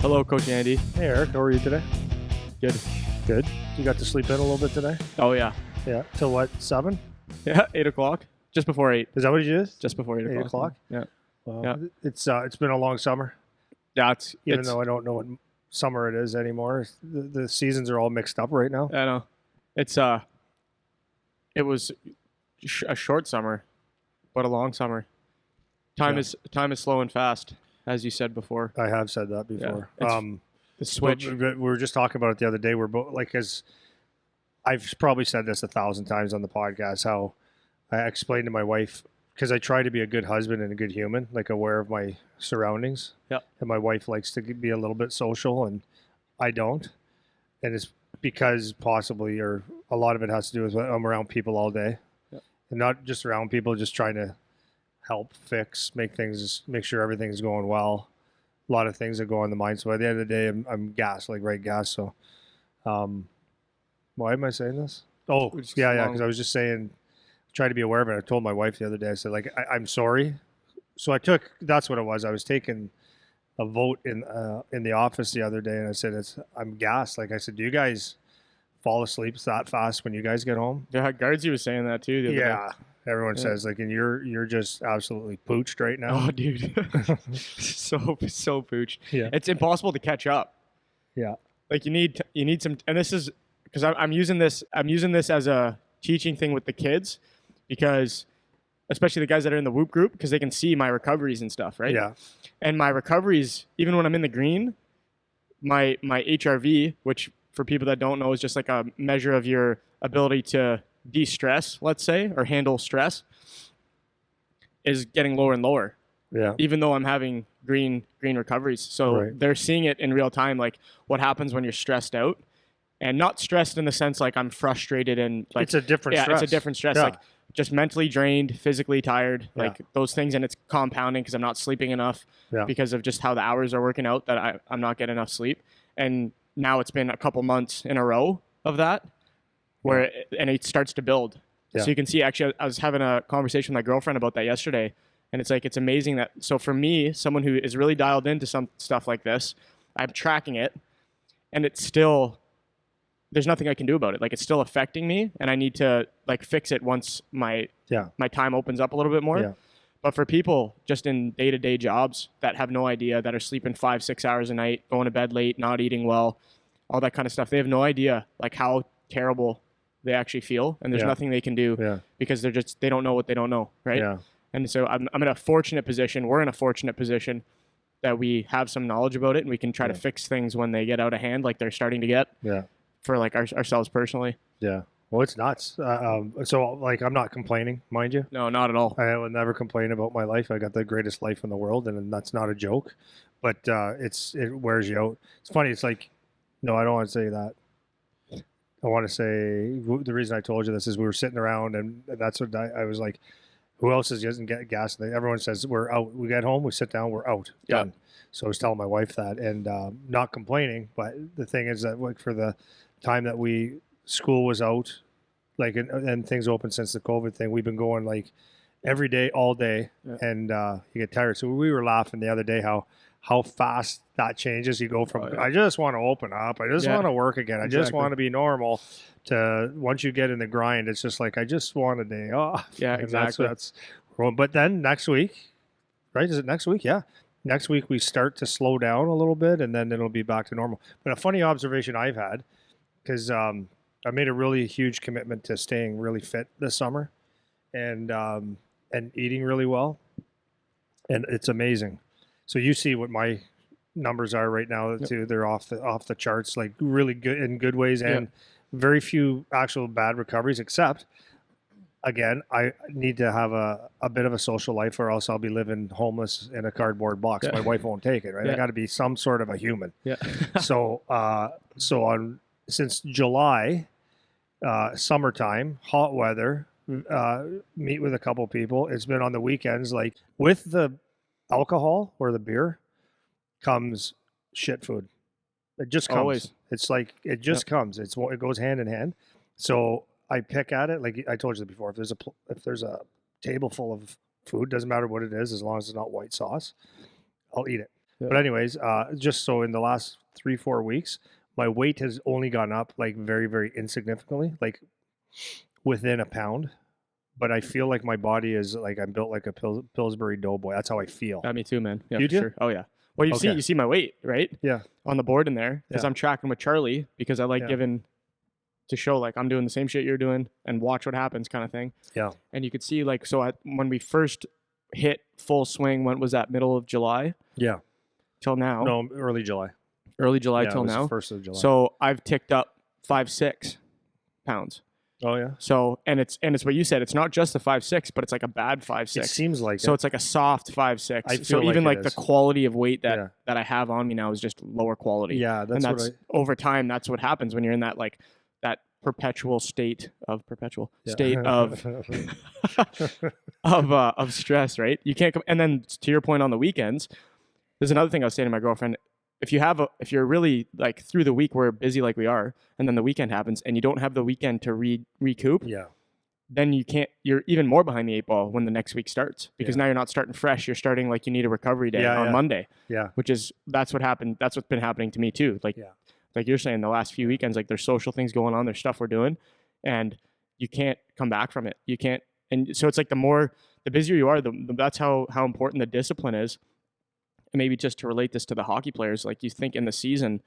Hello, Coach Andy. Hey, Eric. How are you today? Good. Good. You got to sleep in a little bit today? Oh, yeah. Yeah. Till what, 7? Yeah, 8 o'clock. Just before 8. Is that what you did? Just before 8 o'clock. 8 o'clock? Yeah. Well, Yeah. it's been a long summer. Yeah, Even though I don't know what summer it is anymore. The seasons are all mixed up right now. I know. It was a short summer, but a long summer. Time is slow and fast, as you said before. I have said that before. The switch. We were just talking about it the other day. We're both like, as I've probably said this 1,000 times on the podcast, how I explained to my wife, because I try to be a good husband and a good human, like aware of my surroundings. Yeah. And my wife likes to be a little bit social, and I don't. And it's because possibly, or a lot of it has to do with I'm around people all day, and not just around people, just trying to help fix, make sure everything's going well. A lot of things that go on the mind. So at the end of the day, I'm gas, like right gas. So, why am I saying this? Oh, yeah, because I was just saying, try to be aware of it. I told my wife the other day, I said, like, I'm sorry. So that's what it was. I was taking a vote in the office the other day, and I said, I'm gassed. Like I said, do you guys fall asleep that fast when you guys get home? Yeah, Guardsy was saying that too. The other day. Everyone says, like, and you're just absolutely pooched right now. Oh, dude, so pooched. Yeah, it's impossible to catch up. Yeah, like you need some, and this is because I'm using this as a teaching thing with the kids, because especially the guys that are in the Whoop group, because they can see my recoveries and stuff, right? Yeah, and my recoveries, even when I'm in the green, my HRV, which for people that don't know is just like a measure of your ability to de-stress, let's say, or handle stress, is getting lower and lower. Yeah. Even though I'm having green recoveries. So they're seeing it in real time, like what happens when you're stressed out, and not stressed in the sense like I'm frustrated and like it's a different stress. It's a different stress. Yeah. Like just mentally drained, physically tired, like those things, and it's compounding because I'm not sleeping enough because of just how the hours are working out, that I'm not getting enough sleep. And now it's been a couple months in a row of that, where it starts to build. So you can see, actually, I was having a conversation with my girlfriend about that yesterday, and it's like, it's amazing that, so for me, someone who is really dialed into some stuff like this, I'm tracking it, and it's still, there's nothing I can do about it. Like, it's still affecting me, and I need to like fix it once my time opens up a little bit more. Yeah. But for people just in day-to-day jobs that have no idea, that are sleeping 5-6 hours a night, going to bed late, not eating well, all that kind of stuff, they have no idea like how terrible they actually feel, and there's nothing they can do because they don't know what they don't know, right? Yeah. And so I'm in a fortunate position. We're in a fortunate position that we have some knowledge about it, and we can try to fix things when they get out of hand, like they're starting to get. Yeah. For like ourselves personally. Yeah. Well, it's nuts. So like, I'm not complaining, mind you. No, not at all. I will never complain about my life. I got the greatest life in the world, and that's not a joke. But it wears you out. It's funny. It's like, no, I don't want to say that. I want to say the reason I told you this is we were sitting around, and that's what I was like, who else doesn't get gas? And everyone says we're out. We get home, we sit down, we're out. Done. So I was telling my wife that, and not complaining. But the thing is that, like, for the time that school was out, like, and things open since the COVID thing, we've been going like every day, all day, and you get tired. So we were laughing the other day how fast that changes. You go from, I just want to open up, I just want to work again, I just want to be normal, to once you get in the grind, it's just like, I just want a day off. Yeah, exactly. That's but then next week, right? Is it next week? Yeah. Next week we start to slow down a little bit, and then it'll be back to normal. But a funny observation I've had, because I made a really huge commitment to staying really fit this summer, and eating really well, and it's amazing. So you see what my numbers are right now too. They're off the charts, like really good in good ways, and very few actual bad recoveries, except, again, I need to have a bit of a social life, or else I'll be living homeless in a cardboard box. My wife won't take it, right? I got to be some sort of a human. Yeah. So since July, summertime, hot weather, meet with a couple people. It's been on the weekends, like, with the alcohol or the beer comes shit food. It just comes. Always. It's like, it just comes. It goes hand in hand. So I pick at it. Like I told you before, if there's a table full of food, doesn't matter what it is, as long as it's not white sauce, I'll eat it. But anyways, just so in the last 3-4 weeks, my weight has only gone up like very, very insignificantly, like within a pound. But I feel like my body is like I'm built like a Pillsbury Doughboy. That's how I feel. Me too, man. Yeah, You for do? sure. Oh yeah. Well, you see my weight, right? Yeah. On the board in there, because I'm tracking with Charlie, because I like giving to show like I'm doing the same shit you're doing and watch what happens, kind of thing. Yeah. And you could see like when we first hit full swing, when was that? Middle of July. Yeah. Till now. No, early July. Early July till now. 1st of July. So I've ticked up 5-6 pounds. Oh yeah. So and it's what you said. It's not just the 5-6, but it's like a bad 5-6. It seems like so. It's like a soft 5-6. I feel so even like the quality of weight that I have on me now is just lower quality. Yeah, that's over time. That's what happens when you're in that like that perpetual state of of stress. Right. You can't come. And then to your point on the weekends, there's another thing I was saying to my girlfriend. If you're really like through the week, we're busy like we are, and then the weekend happens and you don't have the weekend to recoup, then you're even more behind the 8 ball when the next week starts, because now you're not starting fresh. You're starting like you need a recovery day on Monday. Yeah. That's what happened. That's what's been happening to me too. Like you're saying, the last few weekends, like there's social things going on, there's stuff we're doing, and you can't come back from it. You can't. And so it's like the busier you are, that's how important the discipline is. And maybe just to relate this to the hockey players, like you think in the season,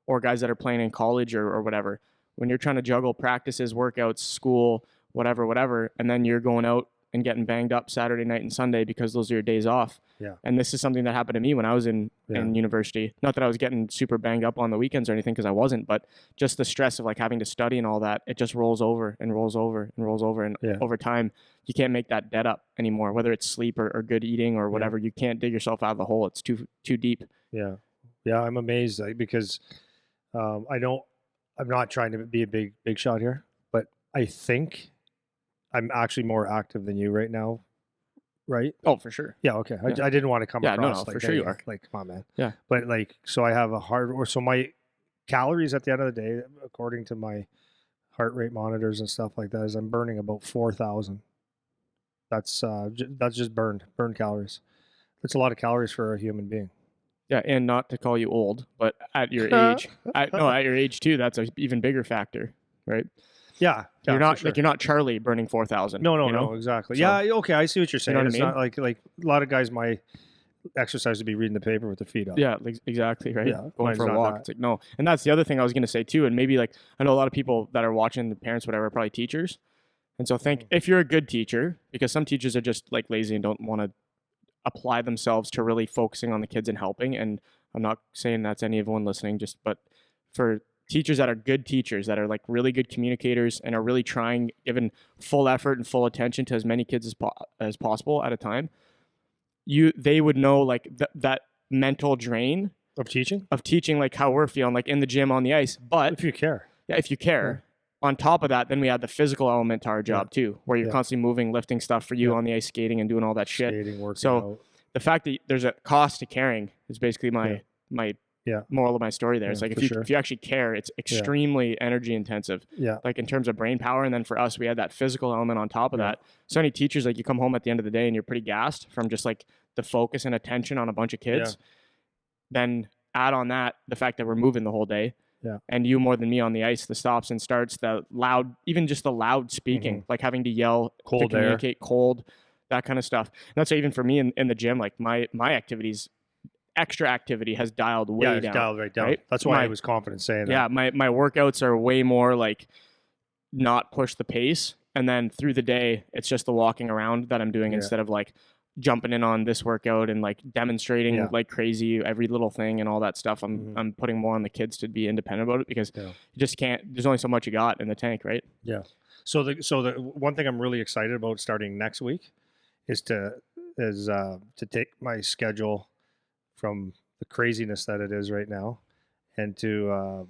or guys that are playing in college or whatever, when you're trying to juggle practices, workouts, school, whatever, and then you're going out and getting banged up Saturday night and Sunday because those are your days off. Yeah. And this is something that happened to me when I was in university. Not that I was getting super banged up on the weekends or anything, because I wasn't, but just the stress of like having to study and all that, it just rolls over and rolls over and rolls over. And over time, you can't make that debt up anymore, whether it's sleep or good eating or whatever. You can't dig yourself out of the hole. It's too deep. Yeah. Yeah. I'm amazed because I'm not trying to be a big shot here, but I think I'm actually more active than you right now. Right? Oh, for sure. Yeah. Okay. I didn't want to come across. No, like, for sure you are. Like, come on, man. Yeah. But like, so I have so my calories at the end of the day, according to my heart rate monitors and stuff like that, is I'm burning about 4,000. That's just burned calories. That's a lot of calories for a human being. Yeah, and not to call you old, but at your age, at your age too, that's an even bigger factor, right? Yeah, you're not you're not Charlie burning 4,000. No, exactly. So, yeah, okay, I see what you're saying. You know what I mean? Not like a lot of guys my exercise to be reading the paper with their feet up. Yeah, exactly, right? Yeah, going for a walk. It's like, no. And that's the other thing I was going to say too, and maybe like I know a lot of people that are watching, the parents, whatever, are probably teachers. And so if you're a good teacher, because some teachers are just like lazy and don't want to apply themselves to really focusing on the kids and helping. And I'm not saying that's anyone listening, but for teachers that are good teachers, that are like really good communicators and are really trying, giving full effort and full attention to as many kids as possible at a time, they would know like that mental drain of teaching, like how we're feeling, like in the gym, on the ice. But if you care, yeah. On top of that, then we add the physical element to our job too, where you're constantly moving, lifting stuff for you on the ice, skating and doing all that shit. Working out. The fact that there's a cost to caring is basically my moral of my story there. It's like if you actually care, it's extremely energy intensive. Yeah. Like in terms of brain power. And then for us, we had that physical element on top of that. So many teachers, like you come home at the end of the day and you're pretty gassed from just like the focus and attention on a bunch of kids. Yeah. Then add on that the fact that we're moving the whole day. Yeah. And you more than me on the ice, the stops and starts, the loud, even just the loud speaking, like having to yell, cold to communicate, cold, that kind of stuff. And that's even for me in the gym, like my activities, extra activity has dialed way down. Yeah, it's dialed right down. Right? That's why I was confident saying that. Yeah, my workouts are way more like not push the pace. And then through the day, it's just the walking around that I'm doing instead of like jumping in on this workout and like demonstrating like crazy every little thing and all that stuff. I'm putting more on the kids to be independent about it, because you just can't, there's only so much you got in the tank, right? Yeah. So the one thing I'm really excited about starting next week is to take my schedule from the craziness that it is right now and to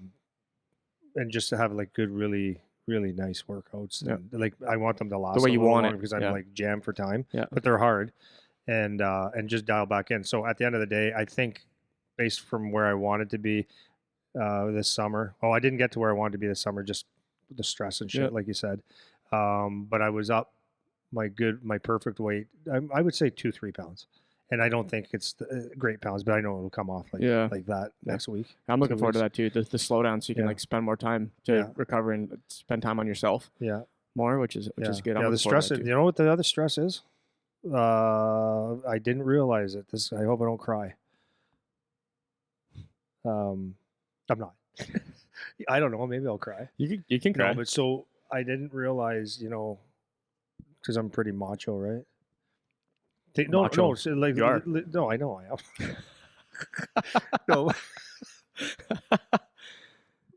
and just to have like good, really nice workouts. And like I want them to last the way you want it, because I'm like jammed for time, but they're hard, and just dial back in. So at the end of the day, I think based from where I wanted to be this summer, I didn't get to where I wanted to be this summer, just the stress and shit, like you said. But I was up my perfect weight. I would say 2-3 pounds, And I don't think it's great pounds, but I know it'll come off like that next week. I'm looking forward to that too. The slowdown, so you can like spend more time to recover and spend time on yourself. Yeah. More, which is good. Yeah, the stress. You know what the other stress is? I didn't realize it. I hope I don't cry. I'm not. I don't know. Maybe I'll cry. You can cry. No, but so I didn't realize, because I'm pretty macho, right? Macho. So like You are. No, I know I am. No.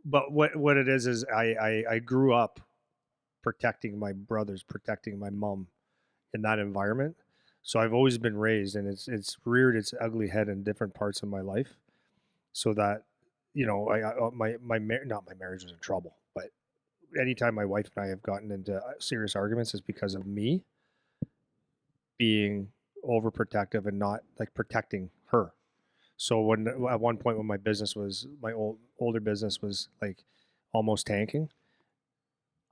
But what it is I grew up protecting my brothers, protecting my mom in that environment. So I've always been raised, and it's reared its ugly head in different parts of my life, so that not my marriage was in trouble, but anytime my wife and I have gotten into serious arguments is because of me being overprotective and not like protecting her. So when at one point when my older business was like almost tanking,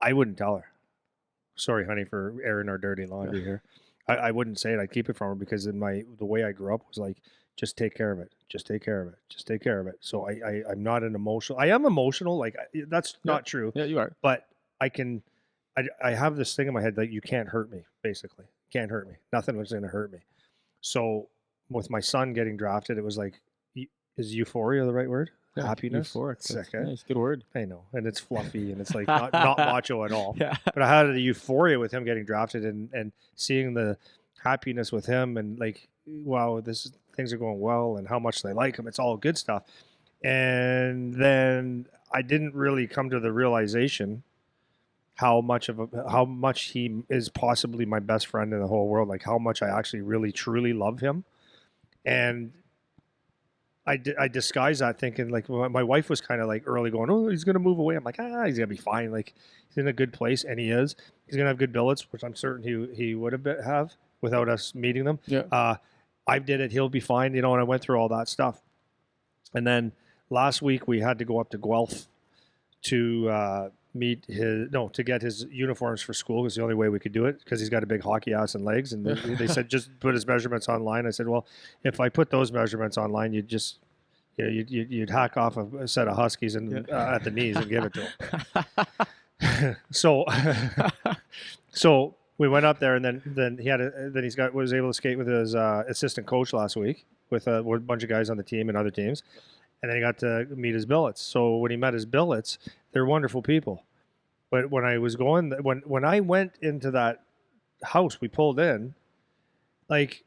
I wouldn't tell her. Sorry, honey, for airing our dirty laundry here. I wouldn't say it. I'd keep it from her because the way I grew up was like, just take care of it. Just take care of it. Just take care of it. So I'm not an emotional. I am emotional. Like that's not true. Yeah, you are. But I have this thing in my head that you can't hurt me. Basically, can't hurt me. Nothing was going to hurt me. So with my son getting drafted, it was like, is euphoria the right word? Yeah, happiness. Euphoric. Sick, Yeah, it's a good word. I know, and it's fluffy, and it's like not macho at all. Yeah. But I had the euphoria with him getting drafted, and seeing the happiness with him, and like, wow, things are going well, and how much they like him. It's all good stuff. And then I didn't really come to the realization how much he is possibly my best friend in the whole world. Like how much I actually really truly love him, and I disguised that thinking like my wife was kind of like early going, oh, he's going to move away. I'm like, he's going to be fine. Like he's in a good place, and he is. He's going to have good billets, which I'm certain he would have without us meeting them. Yeah. I did it. He'll be fine. And I went through all that stuff. And then last week we had to go up to Guelph to get his uniforms for school. It was the only way we could do it because he's got a big hockey ass and legs. And they said, just put his measurements online. I said, well, if I put those measurements online, you'd hack off a set of Huskies and at the knees and give it to him. So we went up there, and then he was able to skate with his assistant coach last week with a bunch of guys on the team and other teams. And then he got to meet his billets. So when he met his billets, they're wonderful people. But when I was when I went into that house we pulled in, like,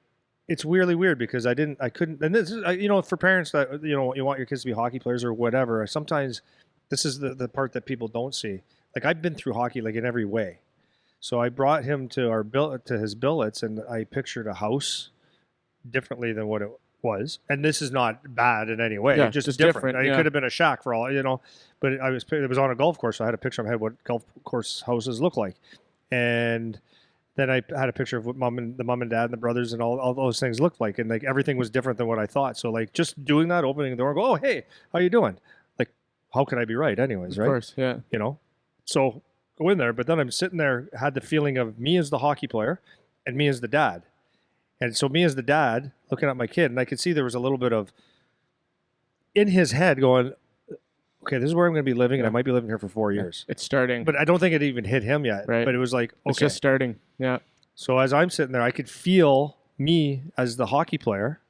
it's really weird because I couldn't, and this is, for parents that, you want your kids to be hockey players or whatever, sometimes this is the part that people don't see. Like, I've been through hockey, like, in every way. So I brought him to his billets, and I pictured a house differently than what it was. And this is not bad in any way. Yeah, just different. It could have been a shack for all, but it was on a golf course. So I had a picture in my head what golf course houses look like. And then I had a picture of what the mom and dad and the brothers and all those things looked like. And like everything was different than what I thought. So like just doing that, opening the door and go, oh, hey, how you doing? Like, how can I be right anyways, right? Of course, yeah. So go in there. But then I'm sitting there, had the feeling of me as the hockey player and me as the dad. And so me as the dad looking at my kid, and I could see there was a little bit of in his head going, okay, this is where I'm going to be living, and I might be living here for 4 years. It's starting. But I don't think it even hit him yet. Right. But it was like, okay. It's just starting. Yeah. So as I'm sitting there, I could feel me as the hockey player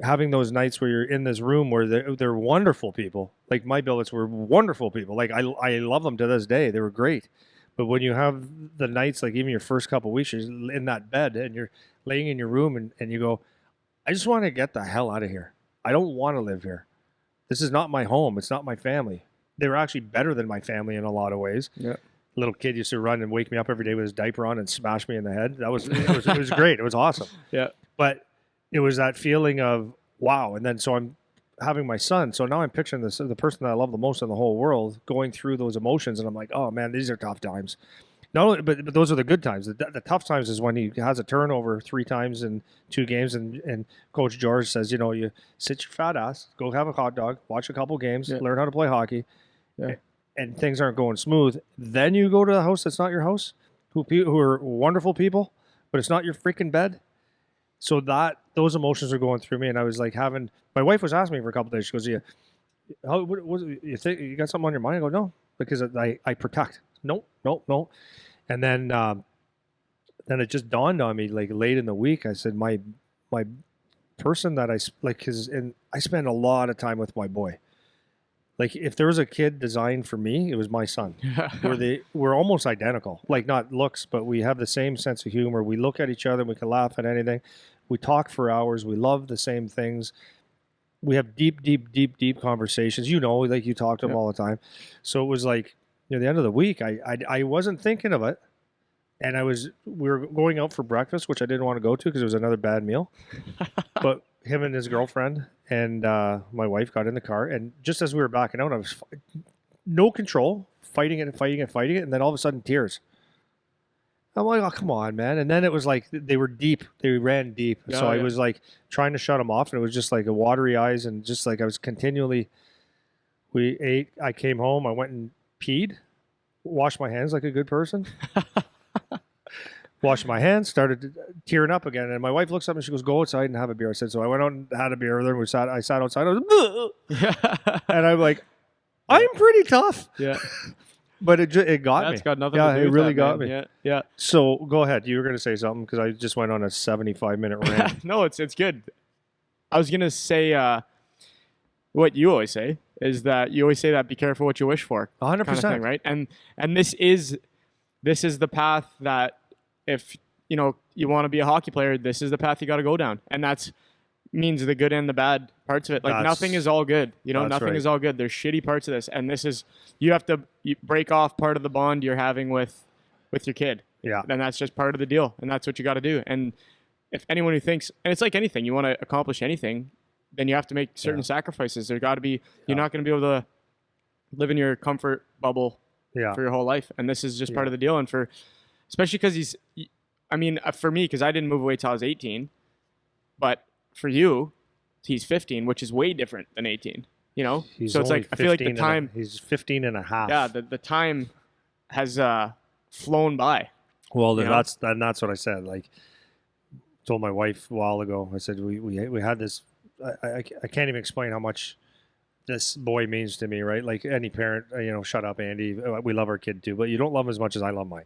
having those nights where you're in this room where they're wonderful people. Like my billets were wonderful people. Like I love them to this day. They were great. But when you have the nights, like even your first couple of weeks, you're in that bed and you're laying in your room and you go, I just want to get the hell out of here. I don't want to live here. This is not my home. It's not my family. They were actually better than my family in a lot of ways. Yeah. Little kid used to run and wake me up every day with his diaper on and smash me in the head. It was great. It was awesome. Yeah. But it was that feeling of wow. And then so I'm having my son. So now I'm picturing the person that I love the most in the whole world going through those emotions. And I'm like, oh man, these are tough times. Not only, but those are the good times. The tough times is when he has a turnover 3 times in 2 games. And Coach George says, you sit your fat ass, go have a hot dog, watch a couple games, learn how to play hockey. Yeah. And things aren't going smooth. Then you go to a house that's not your house, who are wonderful people, but it's not your freaking bed. So those emotions were going through me, and I was like my wife was asking me for a couple of days. She goes, "Yeah, what you think you got something on your mind?" I go, "No," because I protect. No, no, no. And then it just dawned on me like late in the week. I said, my person that I spend a lot of time with my boy. Like if there was a kid designed for me, it was my son. We're almost identical. Like not looks, but we have the same sense of humor. We look at each other and we can laugh at anything. We talk for hours. We love the same things. We have deep, deep, deep, deep conversations. Like you talk to him all the time. So it was like near the end of the week, I wasn't thinking of it. And we were going out for breakfast, which I didn't want to go to because it was another bad meal. But him and his girlfriend and my wife got in the car, and just as we were backing out, I was no control, fighting it, and then all of a sudden tears. I'm like, oh, come on, man. And then it was like they were deep. They ran deep. So I was like trying to shut them off, and it was just like a watery eyes, and just like I was continually. We ate. I came home. I went and peed, washed my hands like a good person. Washed my hands, started tearing up again, and my wife looks up and she goes, "Go outside and have a beer." I said, so I went out and had a beer with her. I sat outside. I was, and I'm like, I'm pretty tough. Yeah, but it got me. That's got nothing to do with it really that, got man. me. Yeah. So go ahead. You were going to say something because I just went on a 75-minute rant. No, it's good. I was gonna say what you always say is that you always say that be careful what you wish for. 100%, right? And this is the path that. If you want to be a hockey player, this is the path you got to go down, and that's means the good and the bad parts of it. Like nothing is all good, nothing is all good. There's shitty parts of this, and this is you have to break off part of the bond you're having with your kid. Yeah, and that's just part of the deal, and that's what you got to do. And if anyone who thinks, and it's like anything, you want to accomplish anything, then you have to make certain sacrifices. There got to be. You're not going to be able to live in your comfort bubble for your whole life, and this is just part of the deal. And especially because for me, because I didn't move away till I was 18, but for you, he's 15, which is way different than 18, So it's like, I feel like the time... He's 15 and a half. Yeah, the time has flown by. Well, that's what I said. Like, told my wife a while ago, I said, we had this... I can't even explain how much this boy means to me, right? Like any parent, shut up, Andy. We love our kid too, but you don't love him as much as I love mine.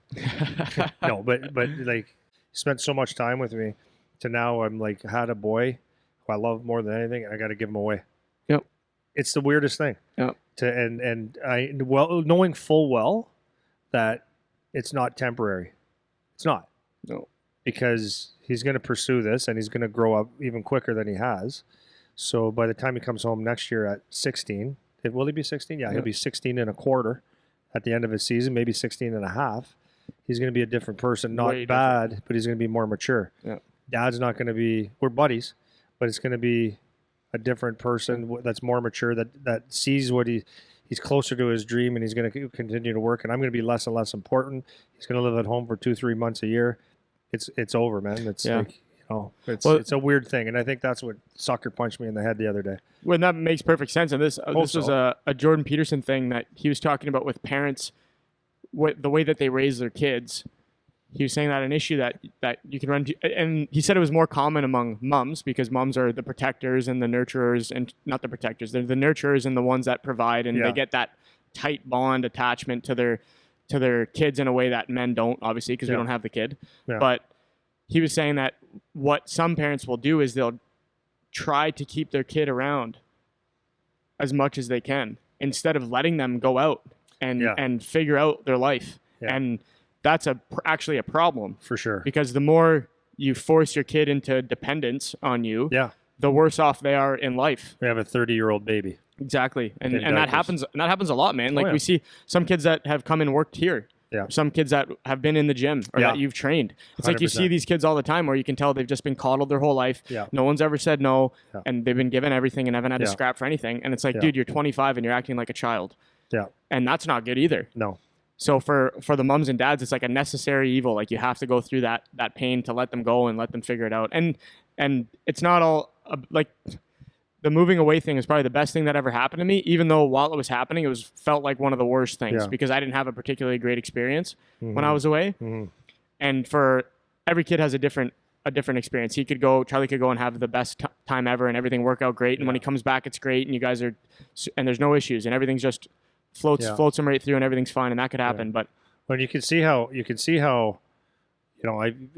No, but like he spent so much time with me to now I'm like had a boy who I love more than anything. And I got to give him away. Yep. It's the weirdest thing. Yep. Knowing full well that it's not temporary. It's not. No. Because he's going to pursue this and he's going to grow up even quicker than he has. So by the time he comes home next year at 16, will he be 16? Yeah, he'll be 16 and a quarter at the end of his season, maybe 16 and a half. He's going to be a different person. Not Way bad, different. But he's going to be more mature. Yeah. Dad's not going to be, we're buddies, but it's going to be a different person that's more mature, that sees what he's closer to his dream, and he's going to continue to work. And I'm going to be less and less important. He's going to live at home for 2-3 months a year. It's over, man. It's like, it's a weird thing, and I think that's what sucker punched me in the head the other day. Well, that makes perfect sense. And this was a Jordan Peterson thing that he was talking about with parents, the way that they raise their kids. He was saying that an issue that you can run into, and he said it was more common among moms because moms are the protectors and the nurturers, and not the protectors. They're the nurturers and the ones that provide, and they get that tight bond attachment to their kids in a way that men don't, obviously, because we don't have the kid. Yeah. But he was saying that what some parents will do is they'll try to keep their kid around as much as they can instead of letting them go out and figure out their life. Yeah. And that's actually a problem. For sure. Because the more you force your kid into dependence on you, the worse off they are in life. We have a 30-year-old baby. Exactly. And that happens a lot, man. Like we see some kids that have come and worked here. Yeah. Some kids that have been in the gym or that you've trained. It's 100%. Like you see these kids all the time where you can tell they've just been coddled their whole life. Yeah. No one's ever said no, and they've been given everything and haven't had to scrap for anything. And it's like, dude, you're 25 and you're acting like a child. Yeah. And that's not good either. No. So for the moms and dads, it's like a necessary evil. Like you have to go through that pain to let them go and let them figure it out. And it's not all like the moving away thing is probably the best thing that ever happened to me, even though while it was happening, it felt like one of the worst things because I didn't have a particularly great experience when I was away. Mm-hmm. And for every kid has a different a different experience. Charlie could go and have the best time ever and everything work out great. And when he comes back, it's great. And you guys are, and there's no issues and everything's just floats him right through and everything's fine. And that could happen. But when you can see how, I've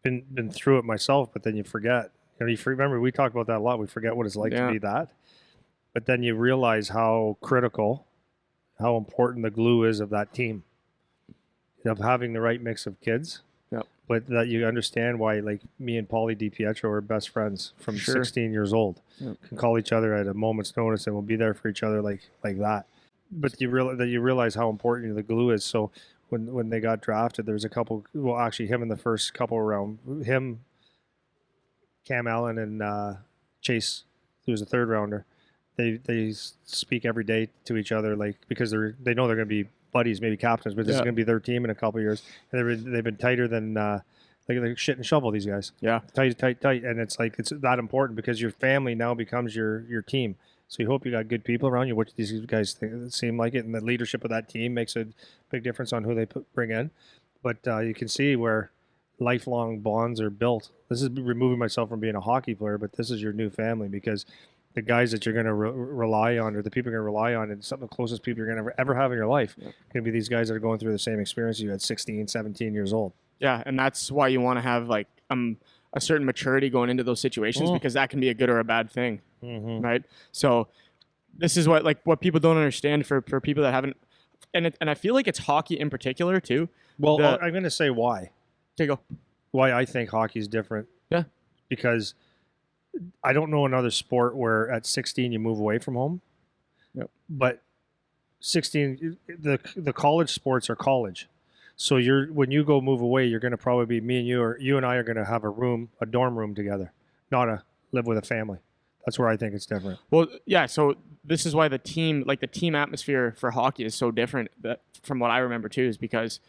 been through it myself, but then you forget, remember we talked about that a lot. We forget what it's like to be that, but then you realize how critical, how important the glue is of that team, of having the right mix of kids. But that you understand why, like me and Paulie DiPietro are best friends from 16 years old. Can call each other at a moment's notice and we'll be there for each other like that. But you realize how important the glue is. So when they got drafted, there's a couple. Well, actually, him in the first couple round, him, Cam Allen, and Chase, who was a third rounder. They speak every day to each other, like because they know they're going to be buddies, maybe captains, but this is going to be their team in a couple of years. And they've been tighter than like shit and shovel. These guys, tight, and it's like it's that important because your family now becomes your team. So you hope you got good people around you, which these guys seem like it, and the leadership of that team makes a big difference on who they bring in. But you can see where lifelong bonds are built. This is removing myself from being a hockey player, but this is your new family because the guys that you're going to rely on, or the people you're going to rely on, and some of the closest people you're going to ever have in your life, going to be these guys that are going through the same experience you had 16, 17 years old. Yeah, and that's why you want to have like a certain maturity going into those situations because that can be a good or a bad thing, right? So this is what people don't understand for people that haven't, and I feel like it's hockey in particular too. Well, I'm going to say why. Take go. Why I think hockey is different. Yeah. Because I don't know another sport where at 16 you move away from home. Yep. But 16, the college sports are college. So when you go move away, you're going to probably be me and you, or you and I are going to have a dorm room together, not live with a family. That's where I think it's different. Well, yeah. So this is why the team atmosphere for hockey is so different from what I remember too, is because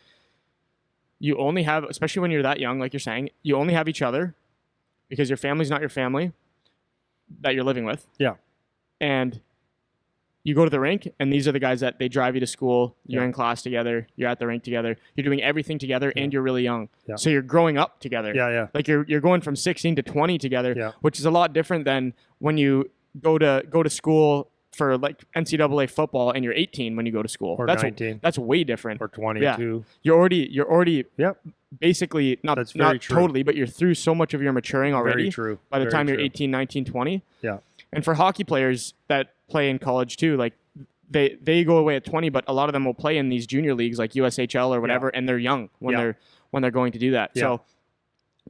you only have, especially when you're that young, like you're saying, you only have each other because your family's not your family that you're living with. Yeah. And you go to the rink, and these are the guys that they drive you to school. You're in class together. You're at the rink together. You're doing everything together, and you're really young. Yeah. So you're growing up together. Yeah. Like you're going from 16 to 20 together, which is a lot different than when you go to school for like NCAA football, and you're 18 when you go to school. Or that's 19. That's way different. Or 22. Yeah. You're already basically not totally, but you're through so much of your maturing already. Very true. By the time you're 18, 19, 20. Yeah. And for hockey players that play in college too, like they go away at 20, but a lot of them will play in these junior leagues like USHL or whatever, and they're young when they're going to do that. Yeah. So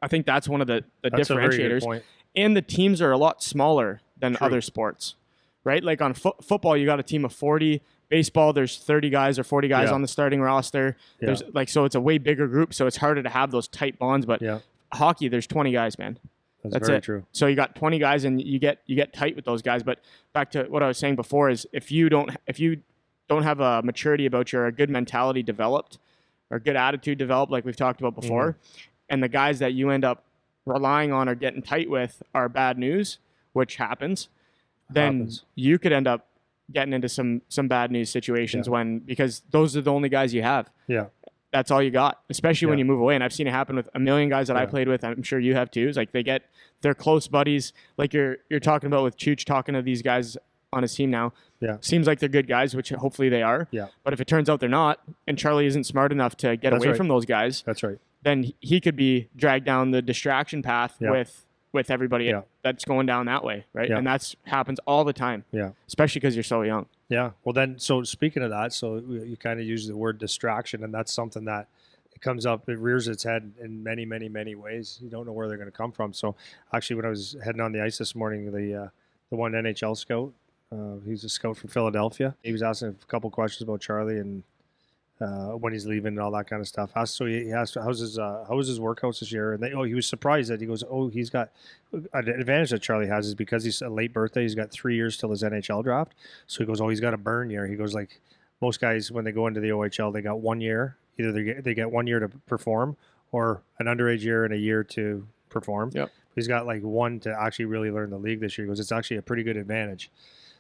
I think that's one of the differentiators. A very good point. And the teams are a lot smaller than other sports, right? Like on football, you got a team of 40. Baseball, there's 30 guys or 40 guys on the starting roster. Yeah. There's so it's a way bigger group, so it's harder to have those tight bonds. But hockey, there's 20 guys, man. That's very true. So you got 20 guys, and you get tight with those guys. But back to what I was saying before is if you don't have a maturity about a good mentality developed or good attitude developed, like we've talked about before, and the guys that you end up relying on or getting tight with are bad news, which happens, then you could end up getting into some bad news situations because those are the only guys you have. Yeah. That's all you got, especially when you move away. And I've seen it happen with a million guys that I played with. I'm sure you have too. It's like they're close buddies. Like you're talking about with Chooch talking to these guys on his team now. Yeah. Seems like they're good guys, which hopefully they are. Yeah. But if it turns out they're not, and Charlie isn't smart enough to get away from those guys, that's right. Then he could be dragged down the distraction path with everybody that's going down that way, right? Yeah. And that's happens all the time. Yeah. Especially because you're so young. Yeah. Well, then, so speaking of that, so you kind of use the word distraction, and that's something that it comes up, it rears its head in many, many, many ways. You don't know where they're going to come from. So actually, when I was heading on the ice this morning, the one NHL scout, he's a scout from Philadelphia. He was asking a couple questions about Charlie and when he's leaving and all that kind of stuff. So he asked, how's his workouts this year? And he was surprised that he goes, he's got an advantage that Charlie has is because he's a late birthday. He's got 3 years till his NHL draft. So he goes, he's got a burn year. He goes, like most guys when they go into the OHL, they got 1 year. Either they get 1 year to perform, or an underage year and a year to perform. Yep. He's got like 1 to actually really learn the league this year. He goes, it's actually a pretty good advantage.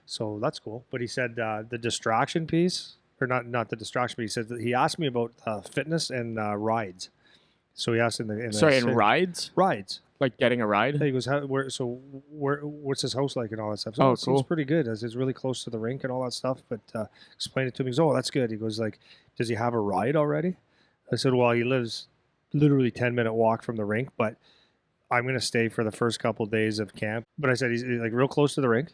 So that's cool. But he said the distraction piece. Or not the distraction, but he said that he asked me about fitness and rides. So he asked in rides? Rides. Like getting a ride? He goes, what's his house like and all that stuff? So, Oh, it seems cool. pretty good, as it's really close to the rink and all that stuff. But explain it to me. He goes, oh, that's good. He goes, like, does he have a ride already? I said, well, he lives literally 10-minute walk from the rink, but I'm going to stay for the first couple of days of camp. But I said, he's like real close to the rink,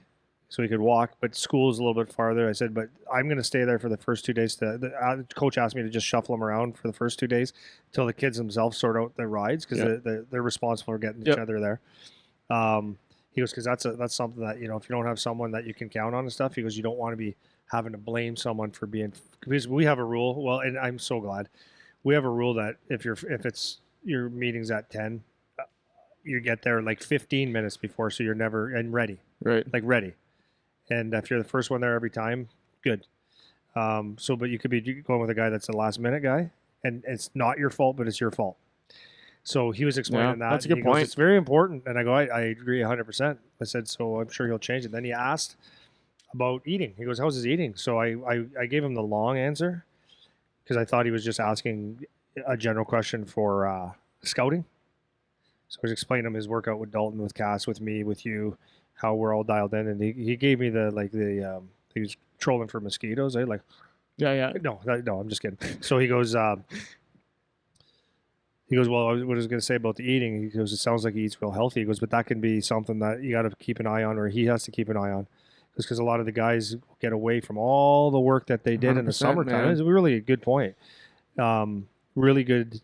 so he could walk, but school is a little bit farther. I said, but I'm going to stay there for the first 2 days. The coach asked me to just shuffle him around for the first 2 days until the kids themselves sort out their rides, because they're responsible for getting each other there. He goes, because that's something that, if you don't have someone that you can count on and stuff, he goes, you don't want to be having to blame someone for being, because we have a rule. Well, and I'm so glad we have a rule that if it's your meeting's at 10, you get there like 15 minutes before, so you're never ready. Right. Like ready. And if you're the first one there every time, good. But you could be going with a guy that's a last minute guy, and it's not your fault, but it's your fault. So he was explaining that. That's a good point. Goes, it's very important. And I go, I agree 100%. I said, so I'm sure he'll change it. Then he asked about eating. He goes, how's his eating? So I gave him the long answer, because I thought he was just asking a general question for scouting. So I was explaining to him his workout with Dalton, with Cass, with me, with you, how we're all dialed in. And he gave me he was trolling for mosquitoes. Like, yeah. No, I'm just kidding. So he goes, well, what I was going to say about the eating, he goes, it sounds like he eats real healthy. He goes, but that can be something that you got to keep an eye on, or he has to keep an eye on. Because a lot of the guys get away from all the work that they did in the summertime. It's really a good point. Really good.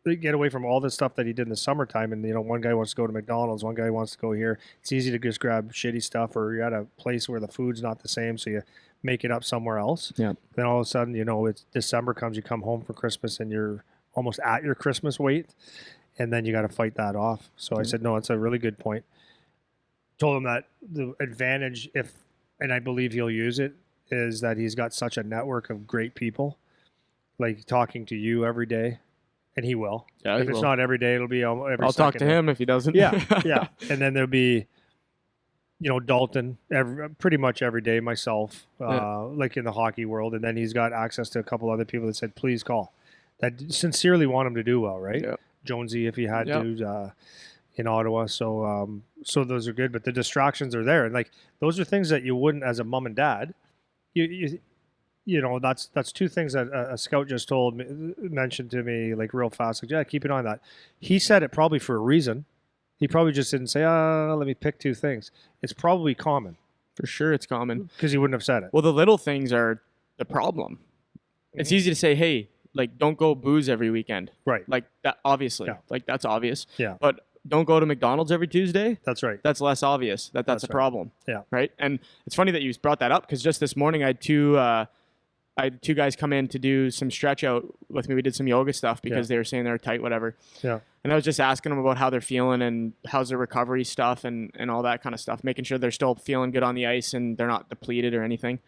They get away from all the stuff that he did in the summertime, and one guy wants to go to McDonald's, one guy wants to go here. It's easy to just grab shitty stuff, or you're at a place where the food's not the same, so you make it up somewhere else. Yeah. Then all of a sudden, it's December comes, you come home for Christmas, and you're almost at your Christmas weight, and then you got to fight that off. So I said, no, it's a really good point. Told him that the advantage, and I believe he'll use it, is that he's got such a network of great people, like talking to you every day. And he will. Yeah, if it's not every day, it'll be every second. I'll talk to him if he doesn't. Yeah. And then there'll be, Dalton pretty much every day, myself, like in the hockey world. And then he's got access to a couple other people that said, please call. That sincerely want him to do well, right? Yeah. Jonesy, if he had to, in Ottawa. So those are good. But the distractions are there. And like, those are things that you wouldn't, as a mom and dad, that's two things that a scout just mentioned to me, like real fast. Like, yeah, keep an eye on that. He said it probably for a reason. He probably just didn't say, let me pick two things. It's probably common. For sure it's common. Because he wouldn't have said it. Well, the little things are the problem. Mm-hmm. It's easy to say, hey, like, don't go booze every weekend. Right. Like, that, obviously. Yeah. Like, that's obvious. Yeah. But don't go to McDonald's every Tuesday. That's right. That's less obvious that's a problem. Yeah. Right? And it's funny that you brought that up, because just this morning I had two guys come in to do some stretch out with me. We did some yoga stuff because they were saying they were tight, whatever. Yeah. And I was just asking them about how they're feeling and how's their recovery stuff and all that kind of stuff, making sure they're still feeling good on the ice and they're not depleted or anything.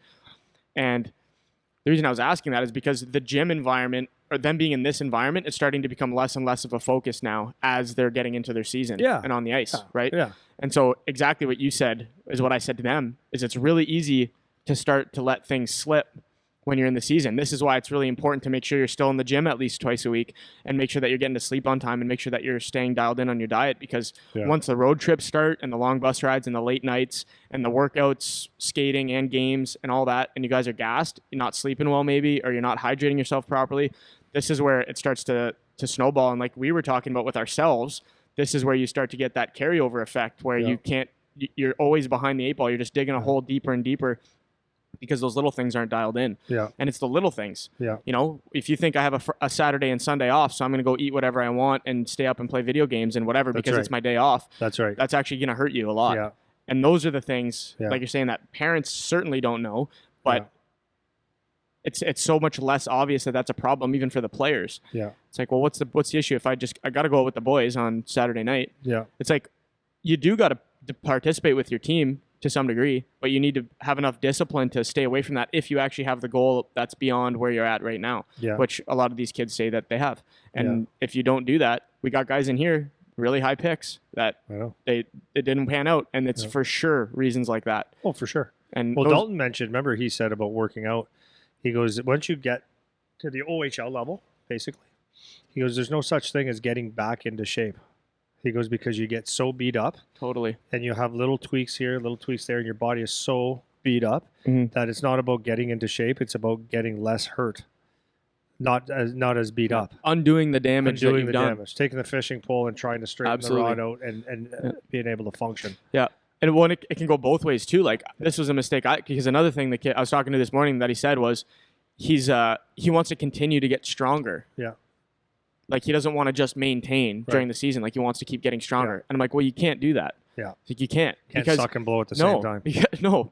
And the reason I was asking that is because the gym environment, or them being in this environment, is starting to become less and less of a focus now as they're getting into their season and on the ice, right? Yeah. And so exactly what you said is what I said to them, is it's really easy to start to let things slip when you're in the season. This is why it's really important to make sure you're still in the gym at least twice a week, and make sure that you're getting to sleep on time, and make sure that you're staying dialed in on your diet, because once the road trips start and the long bus rides and the late nights and the workouts, skating and games and all that, and you guys are gassed, you're not sleeping well maybe, or you're not hydrating yourself properly, this is where it starts to snowball. And like we were talking about with ourselves, this is where you start to get that carryover effect where you're always behind the eight ball. You're just digging a hole deeper and deeper, because those little things aren't dialed in. Yeah. And it's the little things. Yeah. If you think I have a Saturday and Sunday off, so I'm going to go eat whatever I want and stay up and play video games and whatever because it's my day off. That's right. That's actually going to hurt you a lot. Yeah. And those are the things, like you're saying, that parents certainly don't know, but it's so much less obvious that that's a problem even for the players. Yeah. It's like, well, what's the issue if I got to go out with the boys on Saturday night? Yeah. It's like, you do got to participate with your team to some degree, but you need to have enough discipline to stay away from that if you actually have the goal that's beyond where you're at right now, which a lot of these kids say that they have. And if you don't do that, we got guys in here, really high picks, that it didn't pan out, and it's for sure reasons like that. Oh, for sure. And Dalton mentioned, remember he said about working out, he goes, once you get to the OHL level, basically, he goes, there's no such thing as getting back into shape. He goes, because you get so beat up. Totally. And you have little tweaks here, little tweaks there, and your body is so beat up that it's not about getting into shape. It's about getting less hurt. Not as beat up. Undoing the damage that you've done. Taking the fishing pole and trying to straighten the rod out and being able to function. Yeah. And it can go both ways too. Like this was a mistake. Because another thing the kid I was talking to this morning that he said was he wants to continue to get stronger. Yeah. Like he doesn't want to just maintain during the season. Like he wants to keep getting stronger. Yeah. And I'm like, well, you can't do that. Yeah. Like you can't suck and blow at the same time.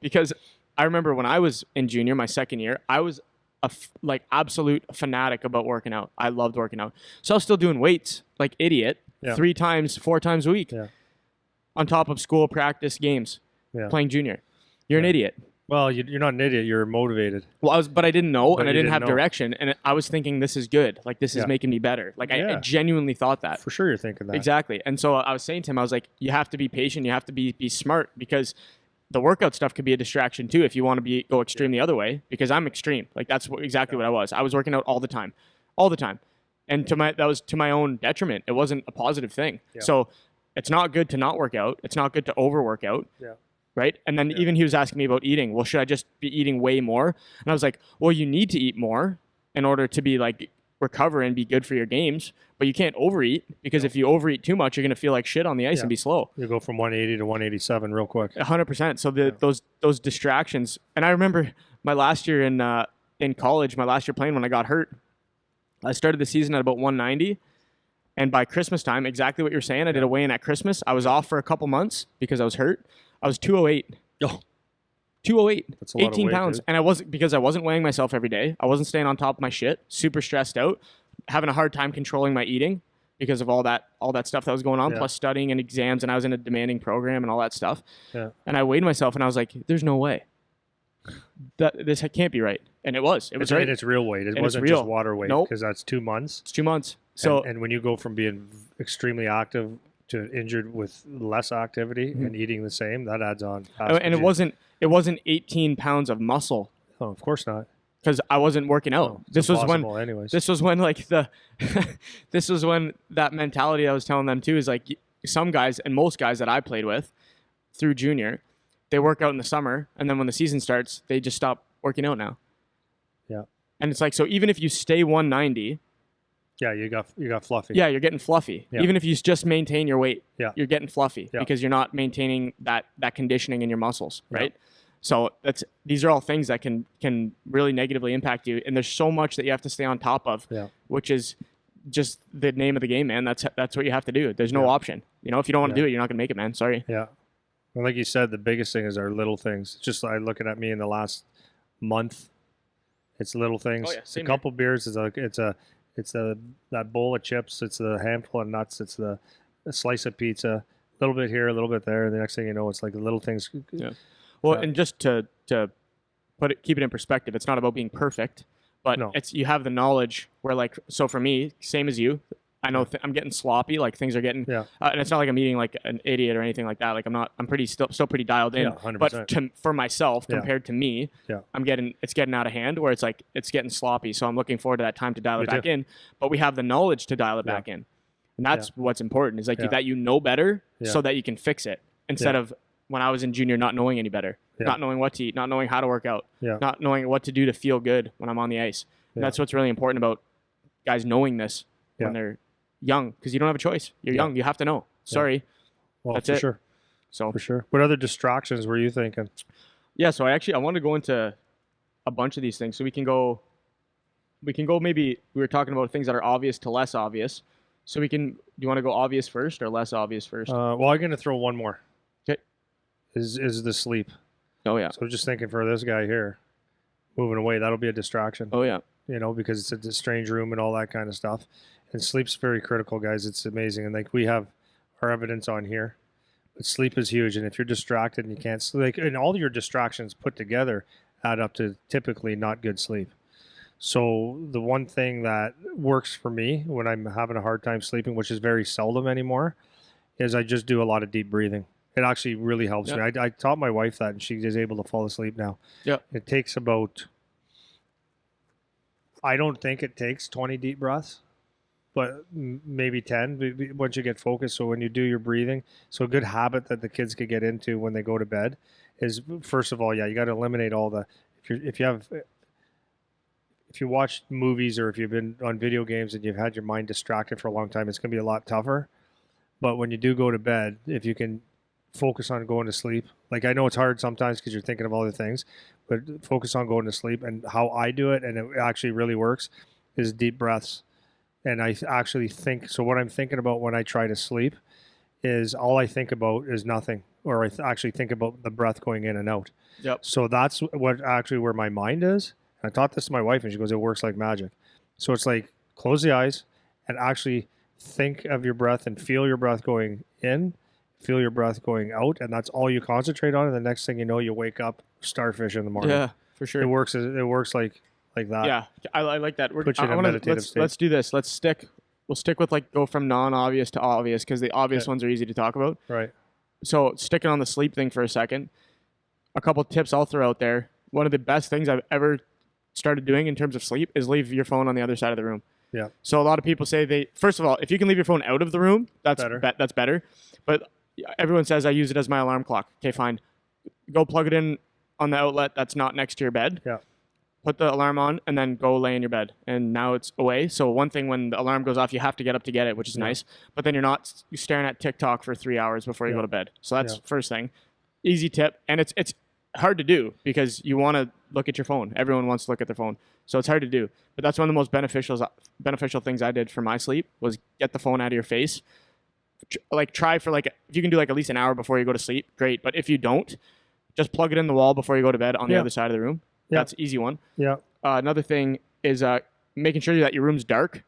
Because I remember when I was in junior, my second year, I was like absolute fanatic about working out. I loved working out. So I was still doing weights like idiot 4 times a week on top of school, practice, games, playing junior. You're an idiot. Well, you're not an idiot. You're motivated. Well, but I didn't know, and I didn't have direction, and I was thinking this is good. Like this is making me better. Like I genuinely thought that. For sure, you're thinking that. Exactly. And so I was saying to him, I was like, you have to be patient. You have to be smart, because the workout stuff could be a distraction too if you want to go extreme the other way, because I'm extreme. Like that's exactly what I was. I was working out all the time. And that was to my own detriment. It wasn't a positive thing. Yeah. So it's not good to not work out. It's not good to overwork out. Yeah. Right. And then even he was asking me about eating. Well, should I just be eating way more? And I was like, well, you need to eat more in order to be like recover and be good for your games, but you can't overeat, because if you overeat too much, you're going to feel like shit on the ice and be slow. You go from 180 to 187 real quick. 100%. So those distractions. And I remember my last year in college, my last year playing, when I got hurt, I started the season at about 190. And by Christmas time, exactly what you're saying, I did a weigh-in at Christmas. I was off for a couple months because I was hurt. I was 208. Oh. 208, that's a lot 18 of weight, pounds. dude. And I wasn't weighing myself every day. I wasn't staying on top of my shit, super stressed out, having a hard time controlling my eating because of all that stuff that was going on, plus studying and exams, and I was in a demanding program and all that stuff. Yeah. And I weighed myself and I was like, there's no way. This can't be right. And it was. It was right. And it's real weight. It wasn't just water weight, because that's 2 months. It's 2 months. So and when you go from being extremely active to injured with less activity and eating the same, that adds on. And it wasn't 18 pounds of muscle. Oh, of course not. Because I wasn't working out. Oh, this was when like this was when that mentality I was telling them too is like, some guys and most guys that I played with through junior, they work out in the summer, and then when the season starts, they just stop working out now. Yeah. And it's like, so even if you stay 190. Yeah, you got fluffy. Yeah, you're getting fluffy. Yeah. Even if you just maintain your weight, you're getting fluffy because you're not maintaining that conditioning in your muscles, right? Yeah. So these are all things that can really negatively impact you, and there's so much that you have to stay on top of, which is just the name of the game, man. That's what you have to do. There's no option. You know, if you don't want to do it, you're not gonna make it, man. Sorry. Yeah. Well, like you said, the biggest thing is our little things. Just like looking at me in the last month, it's little things. Oh, yeah. It's a couple beers. It's that bowl of chips. It's a handful of nuts. It's a slice of pizza. A little bit here, a little bit there. And the next thing you know, it's like the little things. Yeah. Well, and just to keep it in perspective, it's not about being perfect, but you have the knowledge where, like, so for me, same as you, I know I'm getting sloppy. Like things are getting, and it's not like I'm eating like an idiot or anything like that. Like I'm still pretty dialed in. 100%. But for myself, compared to me, it's getting out of hand, where it's like it's getting sloppy. So I'm looking forward to that time to dial it back in. But we have the knowledge to dial it back in, and that's what's important. Is like that you know better, so that you can fix it, instead of when I was in junior not knowing any better, not knowing what to eat, not knowing how to work out, not knowing what to do to feel good when I'm on the ice. And that's what's really important about guys knowing this when they're young, because you don't have a choice. You're young. You have to know. Sorry. Well, that's for it. Sure. So for sure. What other distractions were you thinking? Yeah. So I want to go into a bunch of these things. So we can go maybe we were talking about things that are obvious to less obvious. So do you want to go obvious first or less obvious first? Well, I'm going to throw one more. Okay. Is the sleep. Oh yeah. So just thinking for this guy here, moving away, that'll be a distraction. Oh yeah. You know, because it's a strange room and all that kind of stuff. And sleep's very critical, guys. It's amazing. And like we have our evidence on here, but sleep is huge. And if you're distracted and you can't sleep, and all your distractions put together add up to typically not good sleep. So the one thing that works for me when I'm having a hard time sleeping, which is very seldom anymore, is I just do a lot of deep breathing. It actually really helps me. I taught my wife that, and she is able to fall asleep now. Yeah. It takes about, I don't think it takes 20 deep breaths. but maybe 10 once you get focused. So when you do your breathing, so a good habit that the kids could get into when they go to bed is, first of all, you got to eliminate all the, if you watch movies or if you've been on video games and you've had your mind distracted for a long time, it's going to be a lot tougher. But when you do go to bed, if you can focus on going to sleep, like I know it's hard sometimes because you're thinking of other things, but focus on going to sleep. And how I do it, and it actually really works, is deep breaths. And I actually think, so what I'm thinking about when I try to sleep is all I think about is nothing, or I actually think about the breath going in and out. Yep. So that's what actually where my mind is. And I taught this to my wife and she goes, it works like magic. So it's like close the eyes and actually think of your breath and feel your breath going in, feel your breath going out, and that's all you concentrate on. And the next thing you know, you wake up starfish in the morning. Yeah, for sure. It works like that. Yeah, I like that. Put you in a meditative state. Let's do this. We'll stick with like go from non-obvious to obvious because the obvious ones are easy to talk about. Right. So sticking on the sleep thing for a second, a couple tips I'll throw out there. One of the best things I've ever started doing in terms of sleep is leave your phone on the other side of the room. Yeah. So a lot of people say first of all, if you can leave your phone out of the room, that's better. That's better. But everyone says I use it as my alarm clock. Okay, fine. Go plug it in on the outlet that's not next to your bed. Yeah. Put the alarm on and then go lay in your bed. And now it's away. So one thing, when the alarm goes off, you have to get up to get it, which is nice. But then you're not staring at TikTok for 3 hours before you go to bed. So that's first thing. Easy tip. And it's hard to do because you want to look at your phone. Everyone wants to look at their phone. So it's hard to do. But that's one of the most beneficial things I did for my sleep was get the phone out of your face. Like try for if you can do at least an hour before you go to sleep, great. But if you don't, just plug it in the wall before you go to bed on the other side of the room. Yeah. That's an easy one. Yeah. Another thing is making sure that your room's dark.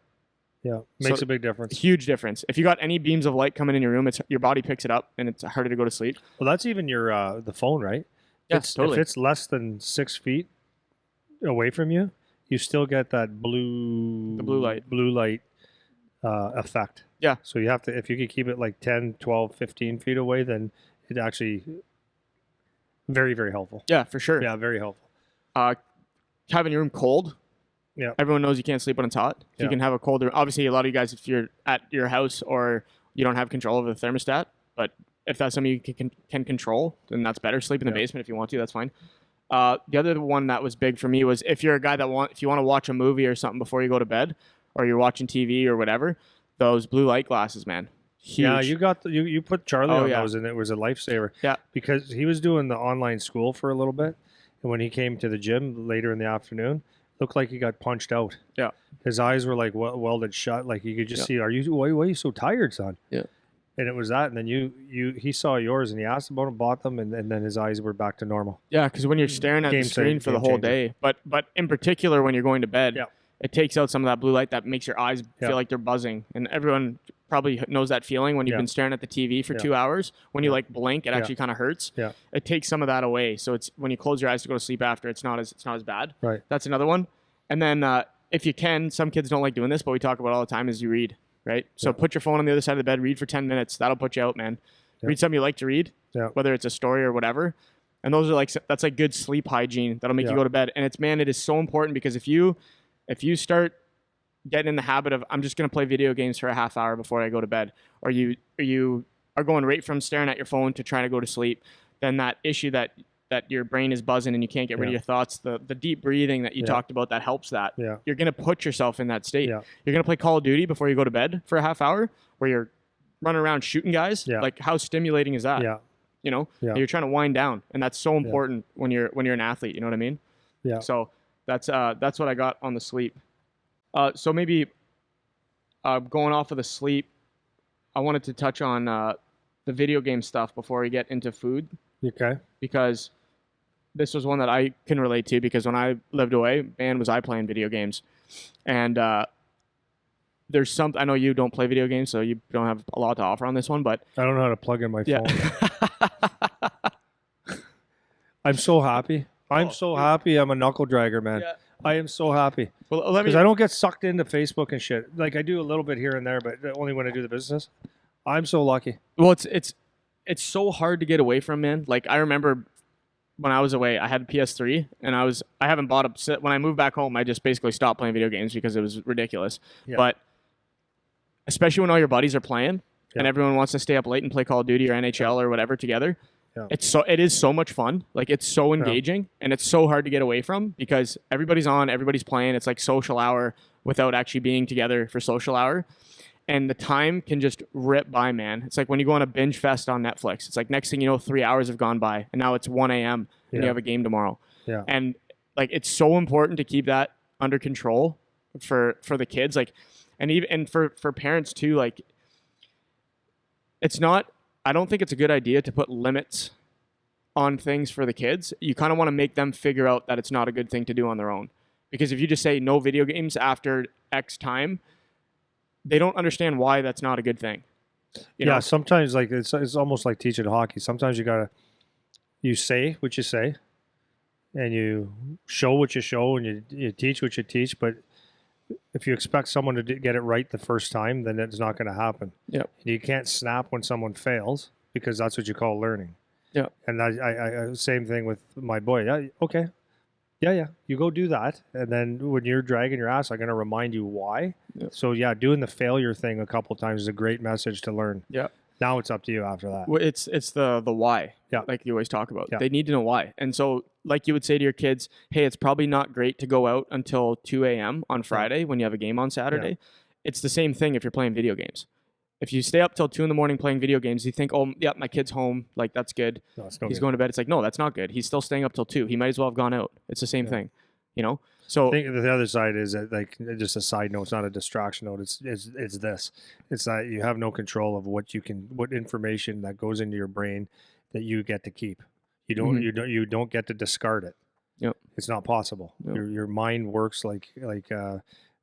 Yeah, makes a big difference. Huge difference. If you got any beams of light coming in your room, your body picks it up and it's harder to go to sleep. Well, that's even your the phone, right? Yes, totally. If it's less than 6 feet away from you, you still get that blue light effect. Yeah. So you have to, if you could keep it 10, 12, 15 feet away, then it actually very, very helpful. Yeah, for sure. Yeah, very helpful. Having your room cold. Yeah. Everyone knows you can't sleep when it's hot. If you can have a cold room, obviously a lot of you guys, if you're at your house or you don't have control over the thermostat, but if that's something you can control, then that's better. Sleep in the basement if you want to, that's fine. The other one that was big for me was if you're a guy if you want to watch a movie or something before you go to bed, or you're watching TV or whatever, those blue light glasses, man. Huge. Yeah, you put Charlie on those, and it was a lifesaver. Yeah, because he was doing the online school for a little bit, and when he came to the gym later in the afternoon, looked like he got punched out. Yeah, his eyes were welded shut. Like you could just see. Why are you so tired, son? Yeah. And it was that, and then he saw yours, and he asked about them, bought them, and then his eyes were back to normal. Yeah, because when you're staring at the screen for the whole day, but in particular when you're going to bed, it takes out some of that blue light that makes your eyes feel like they're buzzing. And everyone probably knows that feeling when you've been staring at the TV for 2 hours. When you blink, it actually kind of hurts. Yeah. It takes some of that away. So it's when you close your eyes to go to sleep after, it's not as bad. Right. That's another one. And then if you can, some kids don't like doing this, but we talk about it all the time, is you read. Right. So put your phone on the other side of the bed, read for 10 minutes. That'll put you out, man. Read something you like to read, whether it's a story or whatever. And those are that's good sleep hygiene that'll make you go to bed. And it is so important because if you start getting in the habit of, I'm just going to play video games for a half hour before I go to bed, or you are going right from staring at your phone to trying to go to sleep, then that issue that your brain is buzzing and you can't get rid of your thoughts, the deep breathing that you talked about, that helps that. Yeah. You're going to put yourself in that state. Yeah. You're going to play Call of Duty before you go to bed for a half hour where you're running around shooting guys. Yeah. How stimulating is that? Yeah. You're trying to wind down, and that's so important when you're an athlete, you know what I mean? Yeah. So that's what I got on the sleep. So maybe going off of the sleep, I wanted to touch on the video game stuff before we get into food. Okay. Because this was one that I can relate to, because when I lived away, man, was I playing video games. And there's I know you don't play video games, so you don't have a lot to offer on this one, but I don't know how to plug in my phone. I'm so happy. I'm so happy I'm a knuckle dragger, man. Yeah. I am so happy. Well, because I don't get sucked into Facebook and shit. I do a little bit here and there, but only when I do the business. I'm so lucky. Well, it's so hard to get away from, man. I remember when I was away, I had a PS3, and I haven't bought when I moved back home, I just basically stopped playing video games because it was ridiculous. Yeah. But especially when all your buddies are playing and everyone wants to stay up late and play Call of Duty or NHL or whatever together. Yeah. It is so much fun. Like, it's so engaging and it's so hard to get away from because everybody's on, everybody's playing. It's like social hour without actually being together for social hour. And the time can just rip by, man. It's like when you go on a binge fest on Netflix. It's like next thing you know, 3 hours have gone by and now it's 1 a.m. and you have a game tomorrow. Yeah. And like, it's so important to keep that under control for the kids. Like, and for parents too, like, I don't think it's a good idea to put limits on things for the kids. You kind of want to make them figure out that it's not a good thing to do on their own. Because if you just say no video games after X time, they don't understand why that's not a good thing. You know? Sometimes like it's almost like teaching hockey. Sometimes you say what you say and you show what you show and you teach what you teach, but if you expect someone to get it right the first time, then it's not going to happen. Yep. You can't snap when someone fails because that's what you call learning. Yeah. And I same thing with my boy. Yeah, okay. Yeah. You go do that. And then when you're dragging your ass, I'm going to remind you why. Yep. So doing the failure thing a couple of times is a great message to learn. Yeah. Now it's up to you after that. Well, it's the why. Yeah. Like you always talk about. Yeah. They need to know why. And so like you would say to your kids, hey, it's probably not great to go out until 2 a.m. on Friday when you have a game on Saturday. Yeah. It's the same thing if you're playing video games. If you stay up till 2 a.m. playing video games, you think, oh, yeah, my kid's home. Like, that's good. No, he's going to bed. It's like, no, that's not good. He's still staying up till 2. He might as well have gone out. It's the same thing, you know? So I think the other side is that, like, just a side note, it's not a distraction note. It's this. It's that you have no control of what information that goes into your brain that you get to keep. You don't get to discard it. Yep. It's not possible. Yep. Your mind works like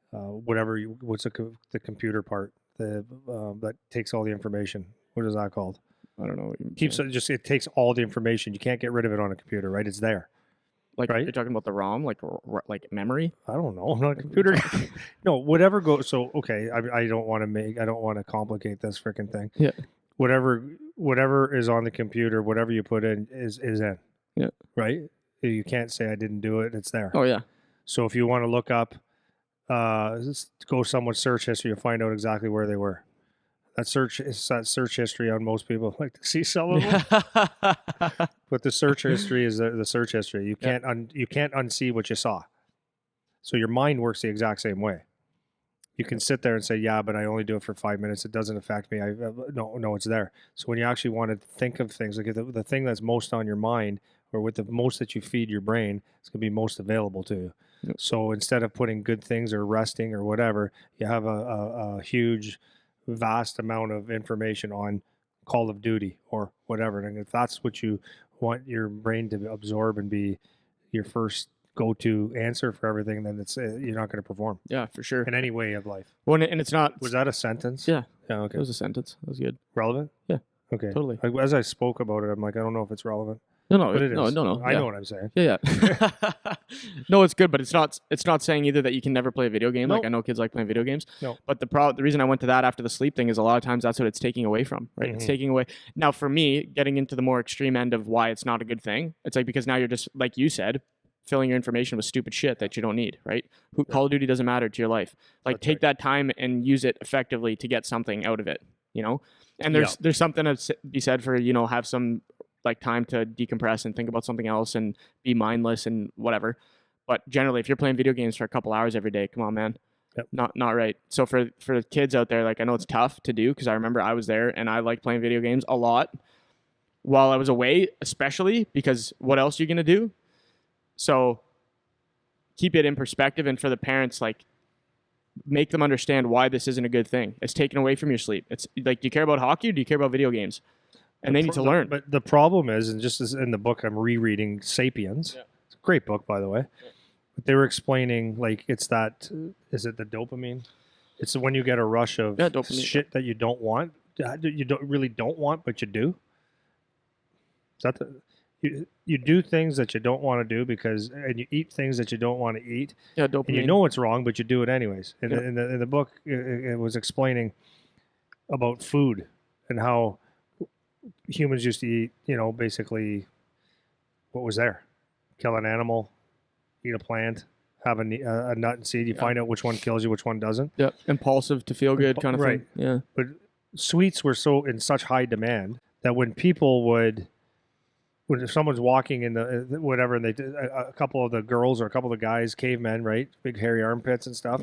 whatever. What's the computer part that takes all the information? What is that called? I don't know. It takes all the information. You can't get rid of it on a computer, right? It's there. Like, right? You're talking about the ROM, like memory? I don't know. I'm not a computer guy. No, whatever goes. So, okay, I don't want to complicate this freaking thing. Yeah. Whatever is on the computer, whatever you put in is in. Yeah. Right? You can't say I didn't do it. It's there. Oh, yeah. So if you want to look up, go someone's search history, you'll find out exactly where they were. That search history on most people. Like to see some of them. But the search history is the search history. You can't unsee what you saw. So your mind works the exact same way. You can sit there and say, yeah, but I only do it for 5 minutes. It doesn't affect me. No, it's there. So when you actually want to think of things, like the thing that's most on your mind or with the most that you feed your brain, it's going to be most available to you. Yep. So instead of putting good things or resting or whatever, you have a huge, vast amount of information on Call of Duty or whatever. And if that's what you want your brain to absorb and be your first go-to answer for everything, then it's you're not going to perform. Yeah, for sure. In any way of life. Well, and it's not. Was that a sentence? Yeah. Yeah. Okay. It was a sentence. That was good. Relevant? Yeah. Okay. Totally. As I spoke about it, I'm like, I don't know if it's relevant. No, but it is. No. I know what I'm saying. Yeah. No, it's good, but it's not saying either that you can never play a video game. Nope. Like I know kids like playing video games. No. But the reason I went to that after the sleep thing is a lot of times that's what it's taking away from, right? Mm-hmm. It's taking away. Now for me, getting into the more extreme end of why it's not a good thing, it's like because now you're just, like you said, filling your information with stupid shit that you don't need, right? Call of Duty doesn't matter to your life. Like take that time and use it effectively to get something out of it, you know? And there's something to be said for, you know, have some like time to decompress and think about something else and be mindless and whatever. But generally, if you're playing video games for a couple hours every day, come on, man. Yep. Not right. So for the kids out there, like I know it's tough to do because I remember I was there and I liked playing video games a lot while I was away, especially because what else are you going to do? So keep it in perspective, and for the parents, like make them understand why this isn't a good thing. It's taken away from your sleep. It's like, do you care about hockey or do you care about video games? And they need to learn. But the problem is, and just as in the book I'm rereading, Sapiens. Yeah. It's a great book, by the way. Yeah. But they were explaining, like, it's that, is it the dopamine? It's when you get a rush of shit that you don't want, you really don't want, but you do. Is that you do things that you don't want to do and you eat things that you don't want to eat. Yeah, dopamine. And you know it's wrong, but you do it anyways. And in the book, it was explaining about food and how humans used to eat, you know, basically what was there. Kill an animal, eat a plant, have a nut and seed. You find out which one kills you, which one doesn't. Yep. Impulsive to feel good kind of Right. thing. Yeah. But sweets were so in such high demand that when someone's walking in the whatever, and a couple of the girls or a couple of the guys, cavemen, right, big hairy armpits and stuff.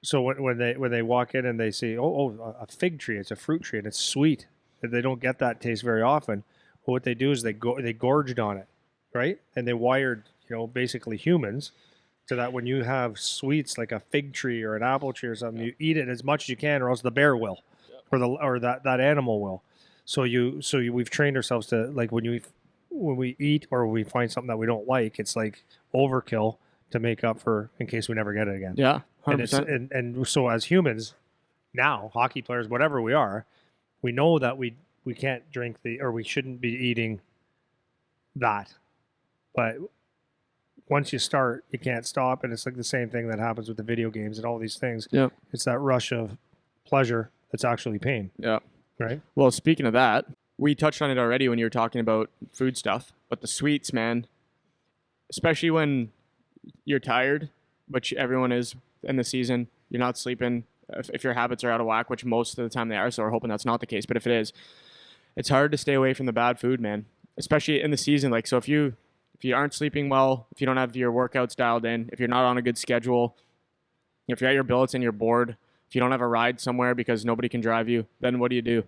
So when they walk in and they see a fig tree, it's a fruit tree and it's sweet, and they don't get that taste very often. Well, what they do is they gorged on it, right, and they wired basically humans so that when you have sweets like a fig tree or an apple tree or something, you eat it as much as you can, or else the bear will, or that animal will. So we've trained ourselves to, like, when we eat or we find something that we don't like, it's like overkill to make up for in case we never get it again. Yeah, 100%. And so as humans now, hockey players, whatever we are, we know that we can't drink or we shouldn't be eating that. But once you start, you can't stop, and it's like the same thing that happens with the video games and all these things. Yeah, it's that rush of pleasure that's actually pain. Yeah. Right. Well, speaking of that, we touched on it already when you were talking about food stuff, but the sweets, man, especially when you're tired, which everyone is in the season, you're not sleeping, if your habits are out of whack, which most of the time they are, so we're hoping that's not the case, but if it is, it's hard to stay away from the bad food, man, especially in the season. Like, so if you aren't sleeping well, if you don't have your workouts dialed in, if you're not on a good schedule, if you're at your billets and you're bored, if you don't have a ride somewhere because nobody can drive you, then what do?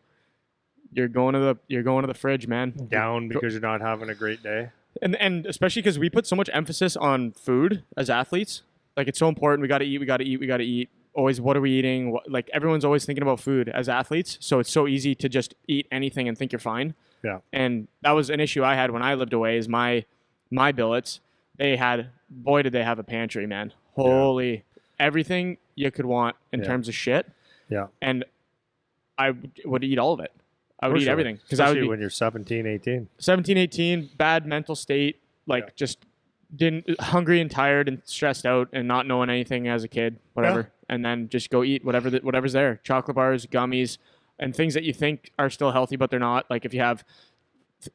You're going to the fridge, man. Down because you're not having a great day. And especially because we put so much emphasis on food as athletes. Like, it's so important. We got to eat. Always, what are we eating? Like, everyone's always thinking about food as athletes. So it's so easy to just eat anything and think you're fine. Yeah. And that was an issue I had when I lived away, is my billets, boy, did they have a pantry, man. Holy, everything you could want in terms of shit. Yeah. And I would eat all of it. I would eat everything. Especially when you're 17, 18. 17, 18, bad mental state, just hungry and tired and stressed out and not knowing anything as a kid, whatever. Yeah. And then just go eat whatever's there. Chocolate bars, gummies, and things that you think are still healthy, but they're not. Like, if you have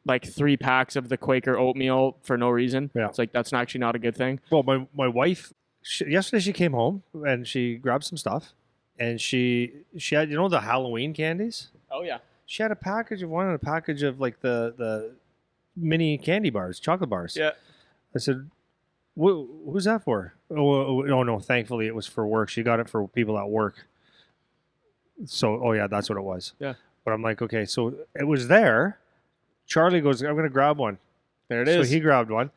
3 packs of the Quaker oatmeal for no reason, it's like, that's actually not a good thing. Well, my wife, yesterday she came home and she grabbed some stuff, and she had, the Halloween candies? Oh, yeah. She had a package of one and a package of like the mini candy bars, chocolate bars. Yeah. I said, who's that for? Oh, no, thankfully it was for work. She got it for people at work. So, that's what it was. Yeah. But I'm like, okay, so it was there. Charlie goes, I'm going to grab one. There it is. So he grabbed one.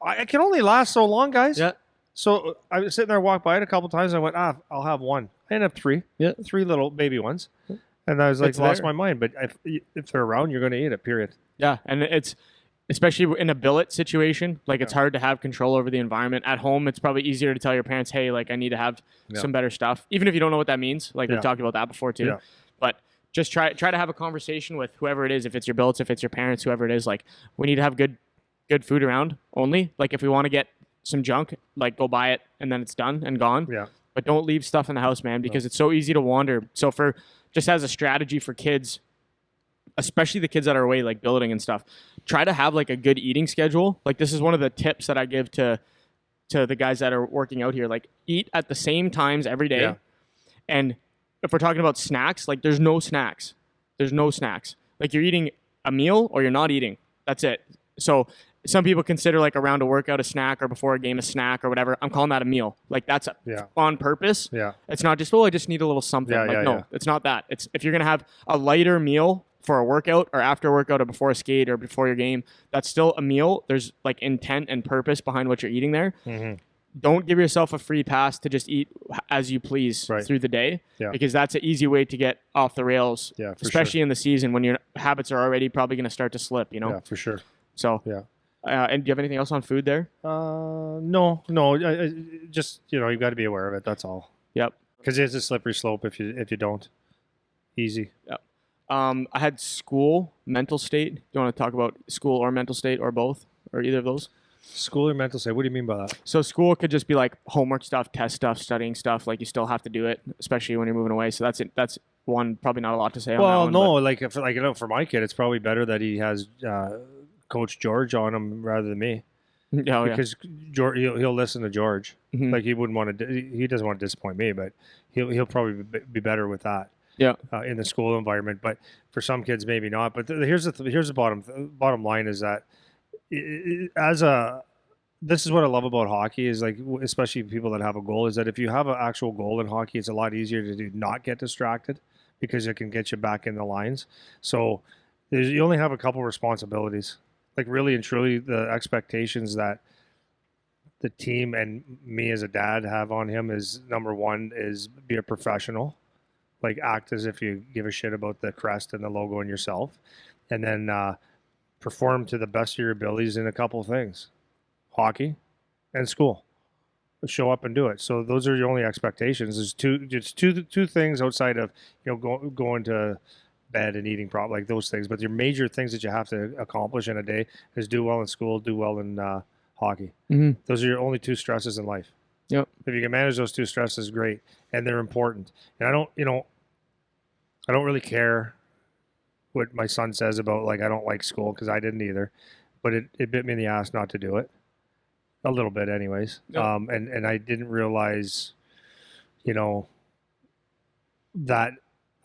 I can only last so long, guys. Yeah. So I was sitting there, walked by it a couple times. And I went, I'll have one. I ended up 3. Yeah. 3 little baby ones. And I was like, lost my mind. But if they're around, you're going to eat it, period. Yeah. And it's, especially in a billet situation, like, it's hard to have control over the environment. At home, it's probably easier to tell your parents, hey, like, I need to have some better stuff, even if you don't know what that means. Like, we talked about that before too. Yeah. But just try to have a conversation with whoever it is, if it's your billets, if it's your parents, whoever it is. Like, we need to have good food around only. Like, if we want to get some junk, like, go buy it and then it's done and gone. Yeah. But don't leave stuff in the house, man, because it's so easy to wander. So just as a strategy for kids, especially the kids that are away, like billeting and stuff, try to have like a good eating schedule. Like, this is one of the tips that I give to the guys that are working out here. Like, eat at the same times every day. Yeah. And if we're talking about snacks, like, there's no snacks. Like, you're eating a meal or you're not eating. That's it. So some people consider, like, around a workout a snack, or before a game a snack or whatever. I'm calling that a meal. Like, that's on purpose. Yeah. It's not just, I just need a little something. No, it's not that. It's, if you're going to have a lighter meal for a workout or after a workout or before a skate or before your game, that's still a meal. There's, like, intent and purpose behind what you're eating there. Mm-hmm. Don't give yourself a free pass to just eat as you please through the day, because that's an easy way to get off the rails, especially in the season when your habits are already probably going to start to slip, Yeah, for sure. So, and do you have anything else on food there? No. Just, you've got to be aware of it. That's all. Yep. Because it's a slippery slope if you don't. Easy. Yep. I had school, mental state. Do you want to talk about school or mental state, or both, or either of those? School or mental state? What do you mean by that? So school could just be like homework stuff, test stuff, studying stuff. Like, you still have to do it, especially when you're moving away. So that's it. That's one, probably not a lot to say on that one. Well, no, for my kid, it's probably better that he has Coach George on him rather than me. Oh, because he'll listen to George. Mm-hmm. Like he wouldn't want to. He doesn't want to disappoint me, but he'll probably be better with that. Yeah. In the school environment, but for some kids maybe not. But here's the bottom line is that this is what I love about hockey is like, especially people that have a goal, is that if you have an actual goal in hockey, it's a lot easier to not get distracted because it can get you back in the lines. So you only have a couple responsibilities, like really and truly the expectations that the team and me as a dad have on him is, number one, is be a professional, like act as if you give a shit about the crest and the logo and yourself, and then perform to the best of your abilities in a couple of things, hockey and school. Show up and do it. So those are your only expectations. There's two things outside of going to bed and eating like those things. But your major things that you have to accomplish in a day is do well in school, do well in hockey. Mm-hmm. Those are your only two stresses in life. Yep. If you can manage those two stresses, great, and they're important. And I don't really care what my son says about, like, I don't like school, because I didn't either, but it bit me in the ass not to do it a little bit anyways. Yep. And I didn't realize, that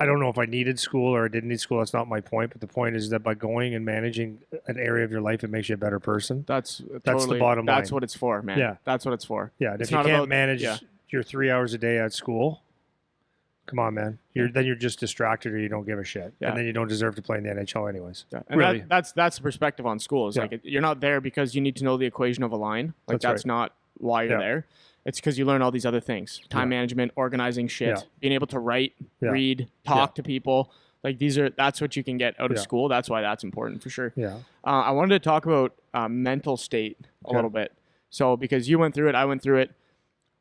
I don't know if I needed school or I didn't need school. That's not my point. But the point is that by going and managing an area of your life, it makes you a better person. That's the bottom line. That's what it's for, man. Yeah. That's what it's for. Yeah. And if you can't manage your 3 hours a day at school, come on, man. Then you're just distracted or you don't give a shit. Yeah. And then you don't deserve to play in the NHL anyways. Yeah. And really. That's the perspective on school. It's like you're not there because you need to know the equation of a line. Like that's right. Not why you're there. It's because you learn all these other things: time management, organizing shit, being able to write, read, talk to people. Like that's what you can get out of school. That's why that's important for sure. Yeah. I wanted to talk about mental state a little bit. So because you went through it, I went through it,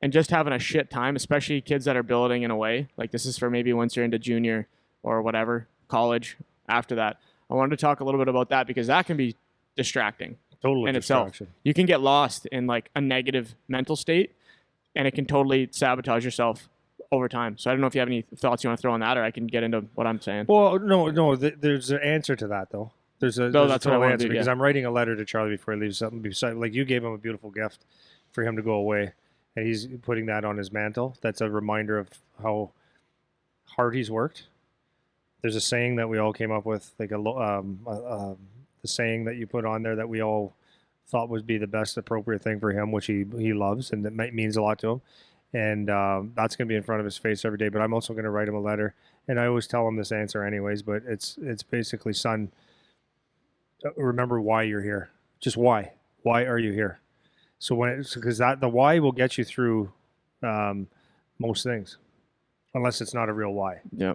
and just having a shit time, especially kids that are building in a way. Like this is for maybe once you're into junior or whatever, college after that. I wanted to talk a little bit about that because that can be distracting. Totally in itself. You can get lost in like a negative mental state, and it can totally sabotage yourself over time. So I don't know if you have any thoughts you want to throw on that, or I can get into what I'm saying. Well, no. There's an answer to that, though. There's a total answer because I'm writing a letter to Charlie before he leaves. Something beside, like you gave him a beautiful gift for him to go away, and he's putting that on his mantle. That's a reminder of how hard he's worked. There's a saying that we all came up with, like the saying that you put on there that we all thought would be the best appropriate thing for him, which he loves and that means a lot to him. And that's going to be in front of his face every day. But I'm also going to write him a letter. And I always tell him this answer anyways, but it's basically, son, remember why you're here. Just why. Why are you here? So because the why will get you through most things, unless it's not a real why. Yeah.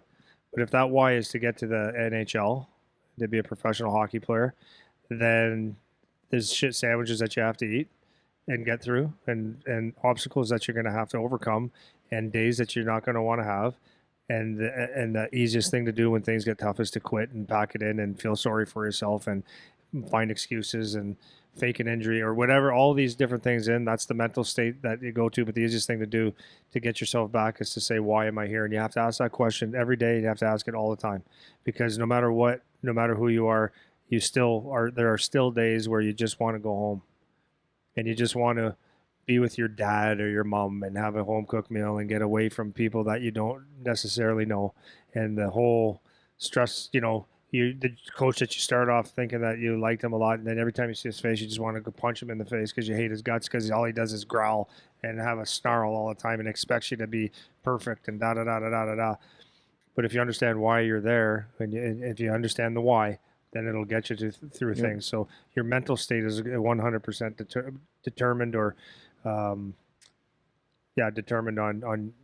But if that why is to get to the NHL, to be a professional hockey player, then there's shit sandwiches that you have to eat and get through, and obstacles that you're going to have to overcome, and days that you're not going to want to have. And the easiest thing to do when things get tough is to quit and pack it in and feel sorry for yourself and find excuses and fake an injury or whatever, all these different things that's the mental state that you go to. But the easiest thing to do to get yourself back is to say, why am I here? And you have to ask that question every day. You have to ask it all the time, because no matter what, no matter who you are, there are still days where you just want to go home and you just want to be with your dad or your mom and have a home cooked meal and get away from people that you don't necessarily know. And the whole stress, the coach that you start off thinking that you liked him a lot, and then every time you see his face, you just want to go punch him in the face because you hate his guts, because all he does is growl and have a snarl all the time and expects you to be perfect and da-da-da-da-da-da-da. But if you understand why you're there, and if you understand the why, then it'll get you through things. So your mental state is 100% determined, or determined on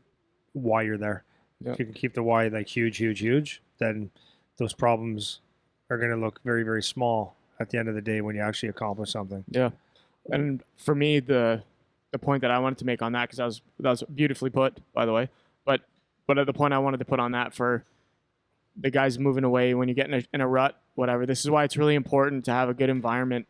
why you're there. Yep. If you can keep the why like huge, then those problems are going to look very, very small at the end of the day when you actually accomplish something. Yeah. And for me, the point that I wanted to make on that, because that was beautifully put, by the way, but the point I wanted to put on that for the guys moving away when you get in a rut, whatever, this is why it's really important to have a good environment,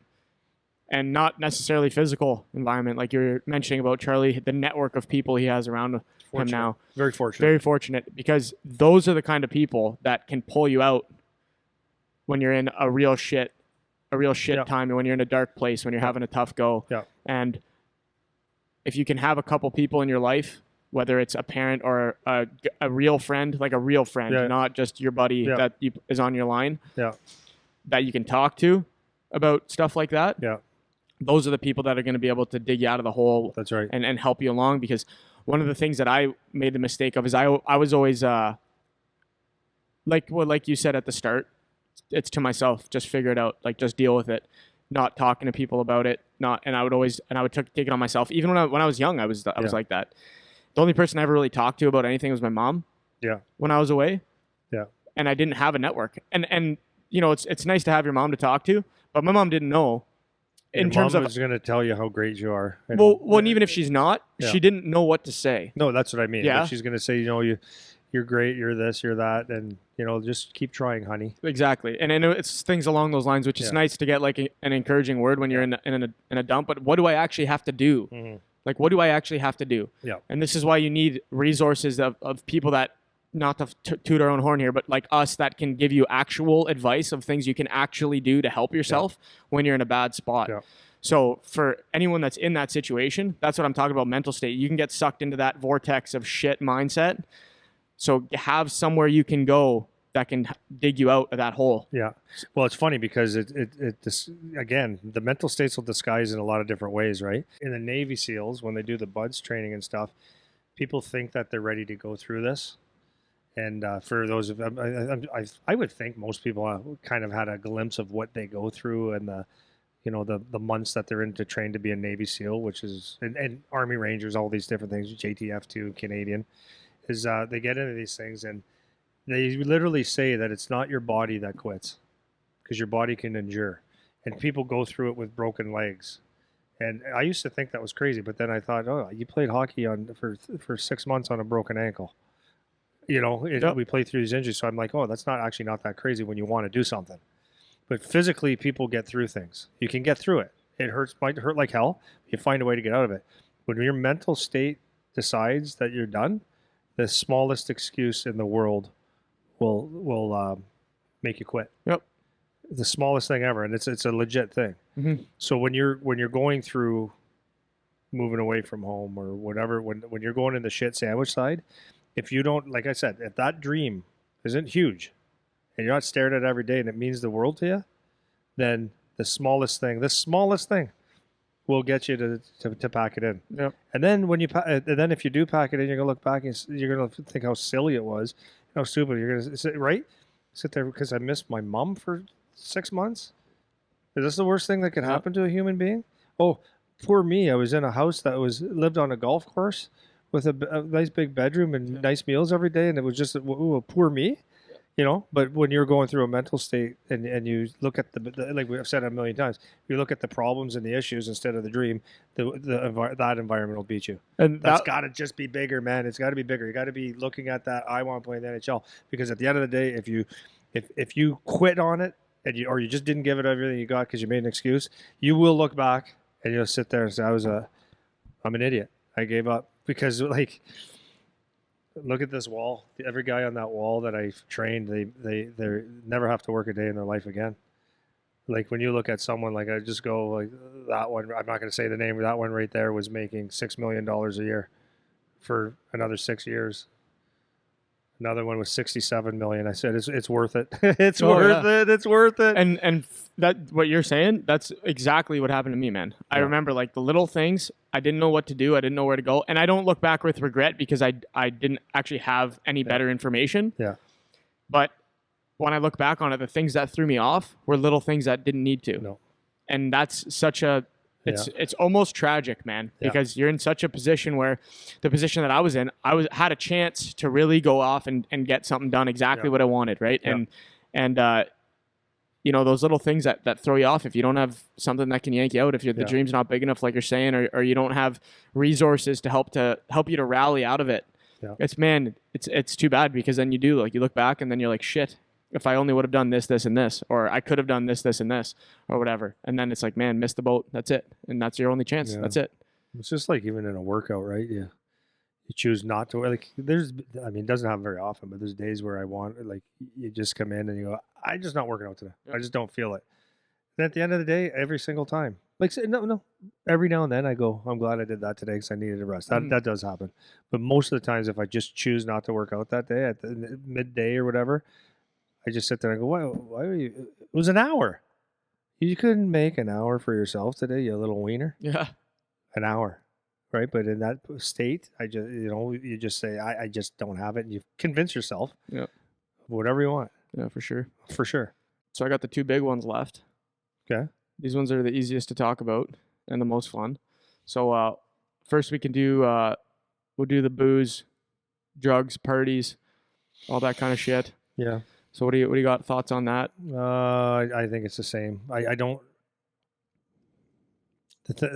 and not necessarily physical environment. Like you're mentioning about Charlie, the network of people he has around him now. Very fortunate. Very fortunate, because those are the kind of people that can pull you out when you're in a real shit real shit time, when you're in a dark place, when you're having a tough go. Yeah. And if you can have a couple people in your life, whether it's a parent or a real friend, like a real friend, not just your buddy that is on your line, that you can talk to about stuff like that. Yeah. Those are the people that are going to be able to dig you out of the hole. That's right. And help you along. Because one of the things that I made the mistake of is I was always like you said at the start, it's to myself, just figure it out, like just deal with it, not talking to people about it, and I would take it on myself. Even when I was young, I was like that. The only person I ever really talked to about anything was my mom. Yeah. When I was away. Yeah. And I didn't have a network. And you know, it's nice to have your mom to talk to, but my mom didn't know. In terms of, was going to tell you how great you are. And even if she's not, she didn't know what to say. No, that's what I mean. Yeah. But she's going to say, you know, you're great, you're this, you're that, and you know, just keep trying, honey. Exactly. And I know it's things along those lines, which is nice to get like an encouraging word when you're in a dump. But what do I actually have to do? Mm-hmm. Like, what do I actually have to do? Yeah. And this is why you need resources of people that, not to toot our own horn here, but like us, that can give you actual advice of things you can actually do to help yourself when you're in a bad spot. Yeah. So for anyone that's in that situation, that's what I'm talking about, mental state. You can get sucked into that vortex of shit mindset. So have somewhere you can go that can dig you out of that hole. Yeah. Well, it's funny because this, again, the mental states will disguise in a lot of different ways, right? In the Navy SEALs, when they do the BUDS training and stuff, people think that they're ready to go through this. And for those of I would think most people kind of had a glimpse of what they go through and the months that they're in to train to be a Navy SEAL, which is and Army Rangers, all these different things, JTF too, Canadian, is they get into these things and they literally say that it's not your body that quits because your body can endure, and people go through it with broken legs. And I used to think that was crazy, but then I thought, oh, you played hockey for 6 months on a broken ankle. You know, we play through these injuries. So I'm like, oh, that's not that crazy when you want to do something. But physically, people get through things. You can get through it. It might hurt like hell. You find a way to get out of it. When your mental state decides that you're done, the smallest excuse in the world will make you quit. Yep. The smallest thing ever, and it's a legit thing. Mm-hmm. So when you're going through moving away from home or whatever, when you're going in the shit sandwich side, if you don't, like I said, if that dream isn't huge and you're not staring at it every day and it means the world to you, then the smallest thing will get you to pack it in. Yep. And then then if you do pack it in, you're going to look back and you're going to think how silly it was, how stupid. You're going to sit there because I missed my mom for 6 months. Is this the worst thing that could happen to a human being? Oh, poor me. I was in a house that lived on a golf course with a nice big bedroom and nice meals every day, and it was just poor me, you know. But when you're going through a mental state and you look at the like we've said a million times, you look at the problems and the issues instead of the dream, that environment will beat you. And that's got to just be bigger, man. It's got to be bigger. You got to be looking at that. I want to play in the NHL, because at the end of the day, if you quit on it or you just didn't give it everything you got because you made an excuse, you will look back and you'll sit there and say, I'm an idiot. I gave up. Because, like, look at this wall. Every guy on that wall that I trained, they never have to work a day in their life again. Like, when you look at someone, like, I just go, like, that one, I'm not going to say the name, but that one right there was making $6 million a year for another 6 years. Another one was 67 million. I said, it's worth it. It's worth it. It's worth it. And that, what you're saying, that's exactly what happened to me, man. I remember, like, the little things, I didn't know what to do. I didn't know where to go. And I don't look back with regret because I didn't actually have any better information. Yeah. But when I look back on it, the things that threw me off were little things that didn't need to. No. And that's such a, it's almost tragic, man, because you're in such a position where the position that I was in, had a chance to really go off and get something done exactly what I wanted, right? Yeah. And you know, those little things that throw you off, if you don't have something that can yank you out, if the dream's not big enough, like you're saying, or you don't have resources to help you to rally out of it, it's too bad, because then you look back and then you're like, shit, if I only would have done this, this, and this, or I could have done this, this, and this, or whatever. And then it's like, man, missed the boat. That's it. And that's your only chance. Yeah. That's it. It's just like even in a workout, right? You choose not to. Like, it doesn't happen very often, but there's days where you just come in and you go, I'm just not working out today. Yep. I just don't feel it. And at the end of the day, every single time, like no, every now and then I go, I'm glad I did that today because I needed a rest. That does happen. But most of the times, if I just choose not to work out that day at the midday or whatever, I just sit there and go, why are you? It was an hour. You couldn't make an hour for yourself today, you little wiener. Yeah. An hour, right? But in that state, I just, you just say, I just don't have it. And you convince yourself. Yeah. Whatever you want. Yeah, for sure. For sure. So I got the 2 big ones left. Okay. These ones are the easiest to talk about and the most fun. So first we can do, we'll do the booze, drugs, parties, all that kind of shit. Yeah. So what do you got thoughts on that? I think it's the same. I don't.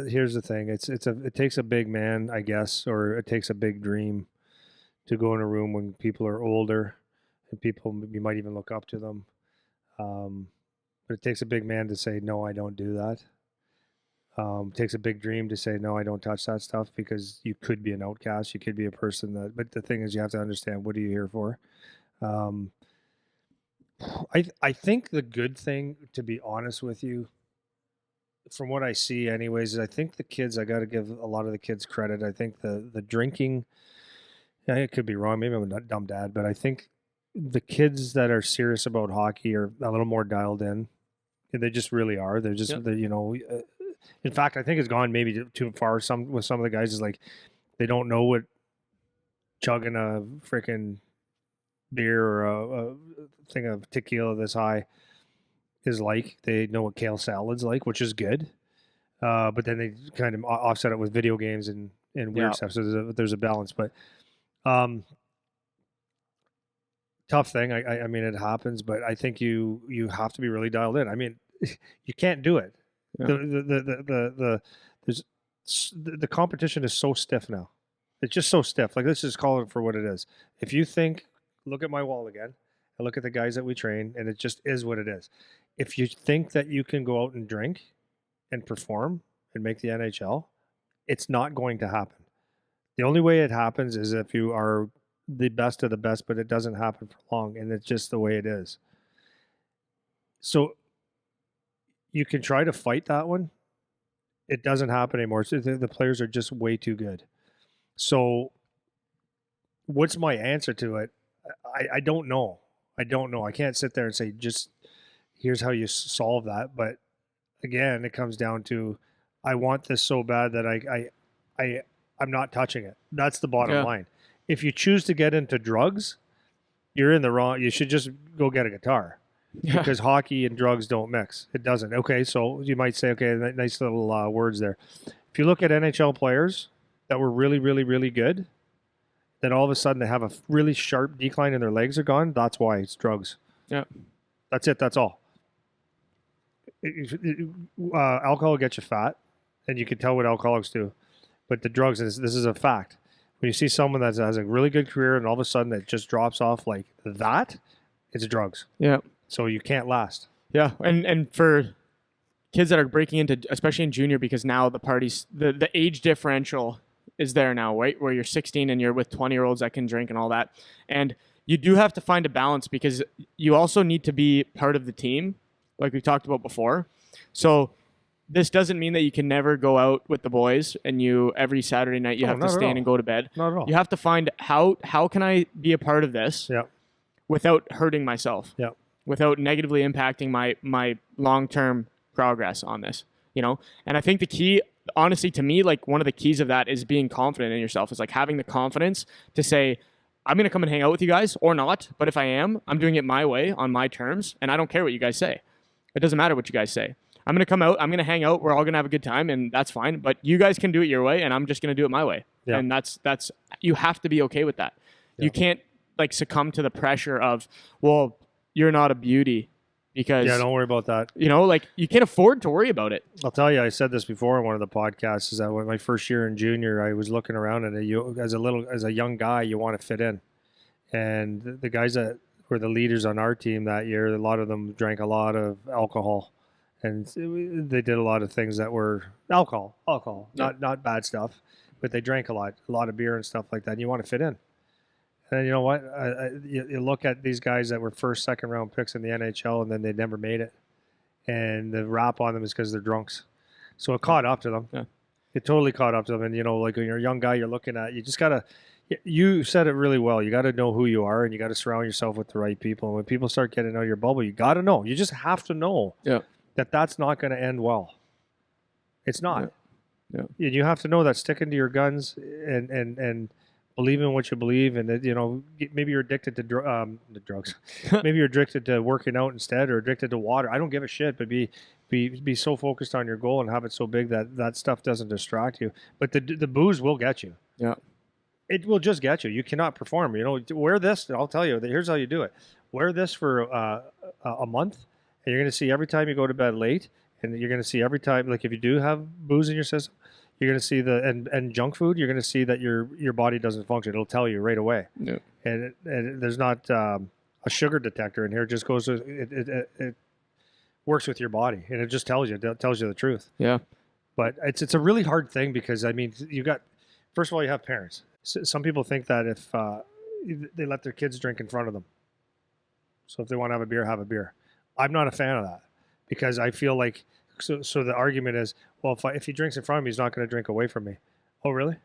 Here's the thing. It takes a big man, I guess, or it takes a big dream to go in a room when people are older and people you might even look up to them. But it takes a big man to say no, I don't do that. It takes a big dream to say no, I don't touch that stuff, because you could be an outcast. You could be a person that. But the thing is, you have to understand, what are you here for? I think the good thing, to be honest with you, from what I see anyways, is I think the kids, I got to give a lot of the kids credit. I think the drinking, I could be wrong, maybe I'm a dumb dad, but I think the kids that are serious about hockey are a little more dialed in. They just really are. They're just, in fact, I think it's gone maybe too far. With some of the guys is like, they don't know what chugging a freaking beer or a thing of tequila this high is like. They know what kale salad's like, which is good. But then they kind of offset it with video games and weird stuff. So there's a balance, but tough thing. I mean, it happens, but I think you have to be really dialed in. I mean, you can't do it. Yeah. The competition is so stiff now. It's just so stiff. Like, let's just call it for what it is. If you think, look at my wall again, and look at the guys that we train, and it just is what it is. If you think that you can go out and drink and perform and make the NHL, it's not going to happen. The only way it happens is if you are the best of the best, but it doesn't happen for long, and it's just the way it is. So you can try to fight that one. It doesn't happen anymore. So the players are just way too good. So what's my answer to it? I don't know. I can't sit there and say, just here's how you solve that. But again, it comes down to, I want this so bad that I'm not touching it. That's the bottom line. If you choose to get into drugs, you're in the wrong. You should just go get a guitar, because hockey and drugs don't mix. It doesn't. Okay, so you might say, okay, nice little words there. If you look at NHL players that were really, really, really good, then all of a sudden they have a really sharp decline and their legs are gone. That's why it's drugs. Yeah, that's it. That's all. Alcohol gets you fat, and you can tell what alcoholics do. But the drugs, this is a fact. When you see someone that has a really good career and all of a sudden it just drops off like that, it's drugs. Yeah. So you can't last. Yeah, and for kids that are breaking into, especially in junior, because now the parties, the age differential is there now, right? Where you're 16 and you're with 20-year-olds that can drink and all that. And you do have to find a balance, because you also need to be part of the team, like we talked about before. So this doesn't mean that you can never go out with the boys and every Saturday night you have to stand and go to bed. Not at all. You have to find how can I be a part of this without hurting myself, without negatively impacting my long-term progress on this, And I think the key, honestly, to me, like one of the keys of that is being confident in yourself. Is like having the confidence to say, I'm going to come and hang out with you guys or not. But if I am, I'm doing it my way on my terms. And I don't care what you guys say. It doesn't matter what you guys say. I'm going to come out. I'm going to hang out. We're all going to have a good time, and that's fine. But you guys can do it your way, and I'm just going to do it my way. Yeah. And that's you have to be okay with that. Yeah. You can't like succumb to the pressure of, well, you're not a beauty, because don't worry about that. Like you can't afford to worry about it. I'll tell you, I said this before in one of the podcasts, is that when my first year in junior, I was looking around, and as a young guy, you want to fit in, and the guys that were the leaders on our team that year, a lot of them drank a lot of alcohol. And they did a lot of things that were alcohol, not bad stuff, but they drank a lot of beer and stuff like that. And you want to fit in. And you know what? You look at these guys that were first, second round picks in the NHL, and then they never made it. and the rap on them is because they're drunks. So it caught up to them. Yeah. It totally caught up to them. And, like when you're a young guy, you're looking at, you just got to, you said it really well. You got to know who you are, and you got to surround yourself with the right people. And when people start getting out of your bubble, you got to know. You just have to know that that's not going to end well. It's not. Yeah. You have to know that sticking to your guns and believe in what you believe, and that, maybe you're addicted to drugs. Maybe you're addicted to working out instead, or addicted to water. I don't give a shit, but be so focused on your goal and have it so big that stuff doesn't distract you. But the booze will get you. Yeah. It will just get you. You cannot perform. Wear this. I'll tell you. Here's how you do it. Wear this for a month, and you're going to see every time you go to bed late, and you're going to see every time, like if you do have booze in your system, you're going to see and junk food. You're going to see that your body doesn't function. It'll tell you right away. Yeah. And there's not a sugar detector in here. It just goes. It works with your body, and it just tells you. It tells you the truth. Yeah. But it's a really hard thing because first of all, you have parents. Some people think that if they let their kids drink in front of them, so if they want to have a beer. I'm not a fan of that because I feel like so the argument is, well, if he drinks in front of me, he's not going to drink away from me. Oh, really?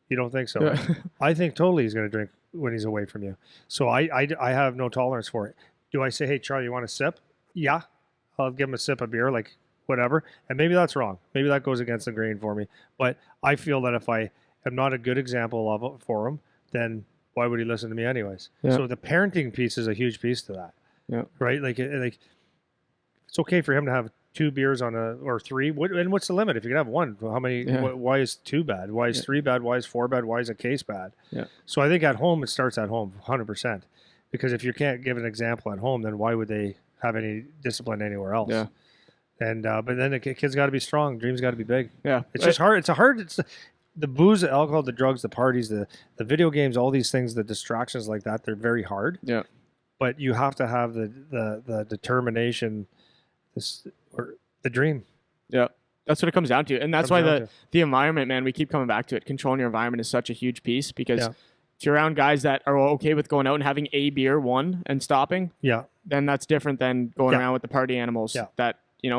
You don't think so? Yeah. I think totally he's going to drink when he's away from you. So I have no tolerance for it. Do I say, hey, Charlie, you want a sip? Yeah, I'll give him a sip of beer, like whatever. And maybe that's wrong. Maybe that goes against the grain for me. But I feel that if I am not a good example of it for him, then why would he listen to me anyways? Yeah. So the parenting piece is a huge piece to that. Yeah. Right? Like it's okay for him to have 2 beers or 3. And what's the limit? If you can have 1, how many? Yeah. Why is 2 bad? Why is 3 bad? Why is 4 bad? Why is a case bad? Yeah. So I think at home, it starts at home, 100%. Because if you can't give an example at home, then why would they have any discipline anywhere else? Yeah. And but then the kid's got to be strong. Dreams got to be big. Yeah. It's just hard. It's the booze, the alcohol, the drugs, the parties, the video games, all these things, the distractions like that. They're very hard. Yeah. But you have to have the determination, or the dream. Yeah. That's what it comes down to. And that's why the environment, man, we keep coming back to it. Controlling your environment is such a huge piece because if you're around guys that are okay with going out and having a beer, one, and stopping, then that's different than going around with the party animals that,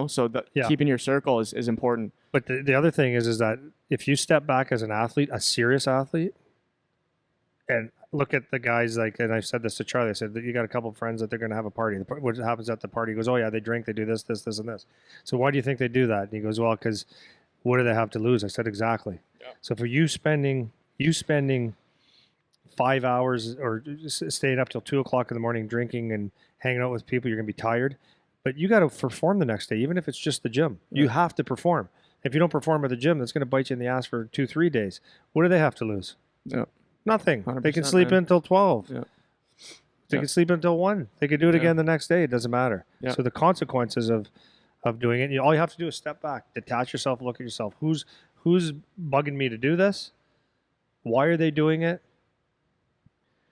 so keeping your circle is important. But the other thing is that if you step back as an athlete, a serious athlete, and look at the guys and I've said this to Charlie, I said that you got a couple of friends that they're going to have a party. What happens at the party? He goes, oh yeah, they drink, they do this, this, this, and this. So why do you think they do that? And he goes, well, because what do they have to lose? I said, exactly. Yeah. So for you spending 5 hours or staying up till 2 o'clock in the morning drinking and hanging out with people, you're going to be tired. But you got to perform the next day, even if it's just the gym. Yeah. You have to perform. If you don't perform at the gym, that's going to bite you in the ass for 2-3 days. What do they have to lose? Yeah. Nothing. They can sleep until 12. Yeah. They can sleep until 1. They could do it again the next day. It doesn't matter. Yeah. So the consequences of doing it, all you have to do is step back, detach yourself, look at yourself. Who's bugging me to do this? Why are they doing it?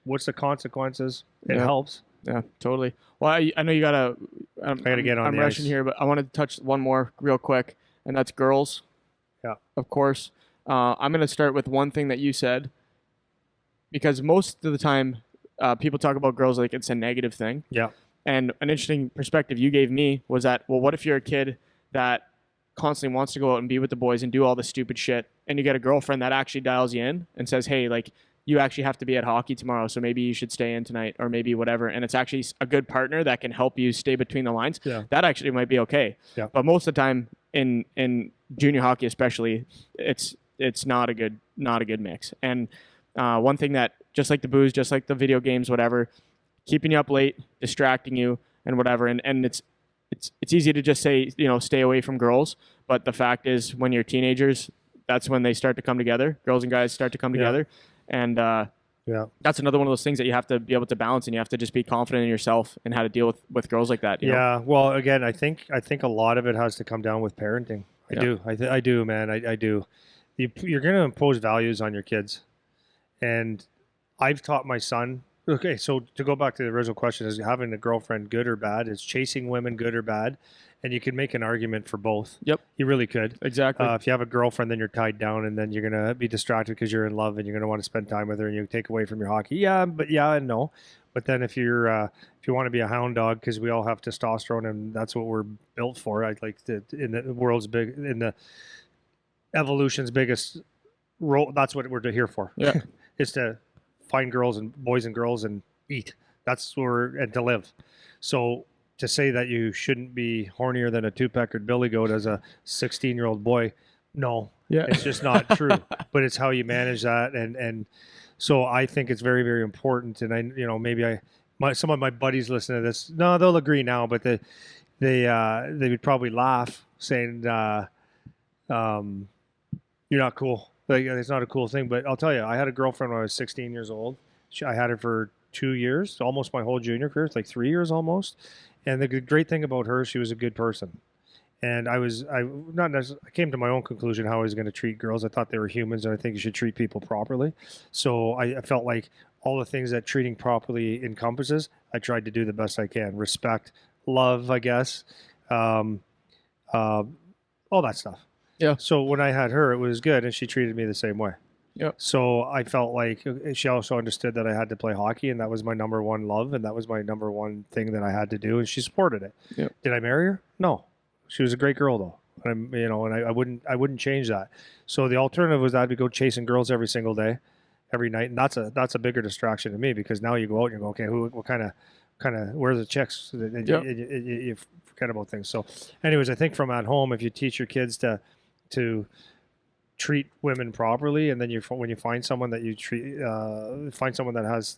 What's the consequences? It helps. Yeah, totally. Well, I know you gotta. I gotta get on. I'm rushing here, but I wanted to touch one more real quick, and that's girls. Yeah. Of course. I'm gonna start with one thing that you said, because most of the time, people talk about girls like it's a negative thing. Yeah. And an interesting perspective you gave me was that, well, what if you're a kid that constantly wants to go out and be with the boys and do all the stupid shit, and you get a girlfriend that actually dials you in and says, hey, like, you actually have to be at hockey tomorrow, so maybe you should stay in tonight, or maybe whatever. And it's actually a good partner that can help you stay between the lines. Yeah. That actually might be okay. Yeah. But most of the time in junior hockey, especially, it's not a good mix. And one thing that, just like the booze, just like the video games, whatever, keeping you up late, distracting you, and whatever. And it's easy to just say, stay away from girls. But the fact is, when you're teenagers, that's when they start to come together. Girls and guys start to come together. And that's another one of those things that you have to be able to balance, and you have to just be confident in yourself and how to deal with girls like that. You know? Well, again, I think a lot of it has to come down with parenting. I do, man. I do. You're going to impose values on your kids, and I've taught my son. Okay, so to go back to the original question, is having a girlfriend good or bad? Is chasing women good or bad? And you can make an argument for both. Yep. You really could. Exactly. If you have a girlfriend, then you're tied down, and then you're going to be distracted because you're in love, and you're going to want to spend time with her, and you take away from your hockey. Yeah and no. But then if you want to be a hound dog, because we all have testosterone and that's what we're built for. I like in the evolution's biggest role. That's what we're here for. Yeah, is to find girls and boys and girls and eat. That's where and to live. So to say that you shouldn't be hornier than a two-peckered billy goat as a 16-year-old boy, no, it's just not true. But it's how you manage that, and so I think it's very, very important. And maybe some of my buddies listen to this. No, they'll agree now, but they would probably laugh saying, "You're not cool." Like, it's not a cool thing. But I'll tell you, I had a girlfriend when I was 16 years old. I had her for 2 years, almost my whole junior career. It's like 3 years almost. And the great thing about her, she was a good person. And I came to my own conclusion how I was going to treat girls. I thought they were humans, and I think you should treat people properly. So I felt like all the things that treating properly encompasses, I tried to do the best I can. Respect, love, I guess, all that stuff. Yeah. So when I had her, it was good, and she treated me the same way. Yeah. So I felt like she also understood that I had to play hockey, and that was my number one love, and that was my number one thing that I had to do, and she supported it. Yeah. Did I marry her? No. She was a great girl though. And I wouldn't change that. So the alternative was that I'd go chasing girls every single day, every night, and that's a bigger distraction to me, because now you go out and you go, okay, what kind of where's the chicks? You forget about things. So, anyways, I think from at home, if you teach your kids to treat women properly, and then when you find someone that you find someone that has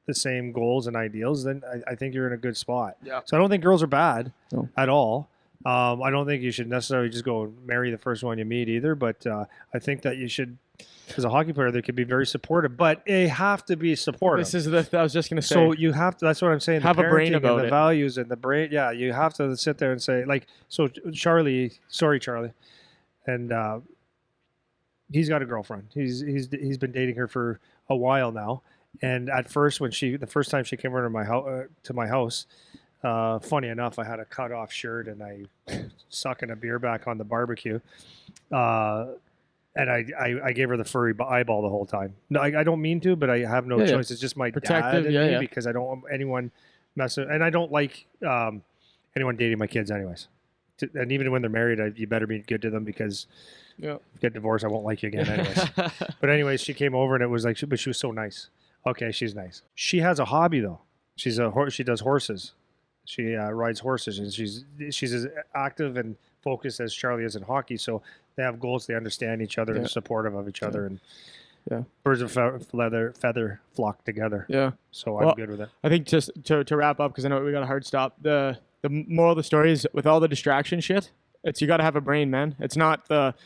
the same goals and ideals, then I think you're in a good spot. Yeah. So I don't think girls are bad at all. I don't think you should necessarily just go and marry the first one you meet either, but I think that you should, as a hockey player, they could be very supportive, but they have to be supportive. This is I was just going to say. So you have to, that's what I'm saying. Have a brain about the values and the brain. Yeah, you have to sit there and say, like, so Charlie, and he's got a girlfriend. He's been dating her for a while now. And at first, the first time she came over to my house, funny enough, I had a cut off shirt and I sucking a beer back on the barbecue. And I gave her the furry eyeball the whole time. No, I don't mean to, but I have no choice. It's just my protective, dad in me, because I don't want anyone messing. And I don't like anyone dating my kids anyways. And even when they're married, you better be good to them, because if you get divorced, I won't like you again anyways. But anyways, she came over and it was like, but she was so nice. Okay, she's nice. She has a hobby though. She does horses. She rides horses, and she's as active and focused as Charlie is in hockey. So they have goals. They understand each other and are supportive of each other. And birds of feather flock together. Yeah. So I'm good with it. I think just to wrap up, because I know we got a hard stop. The moral of the story is, with all the distraction shit, you got to have a brain, man. It's not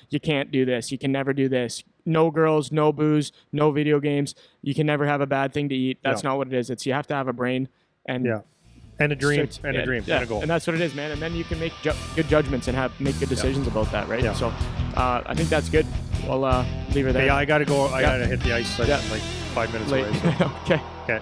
you can't do this, you can never do this. No girls, no booze, no video games. You can never have a bad thing to eat. That's not what it is. It's you have to have a brain and a dream and a goal. And that's what it is, man. And then you can make good judgments and make good decisions about that, right? So I think that's good. We'll leave her there. Yeah, I got to go. I got to hit the ice like 5 minutes away. So. Okay.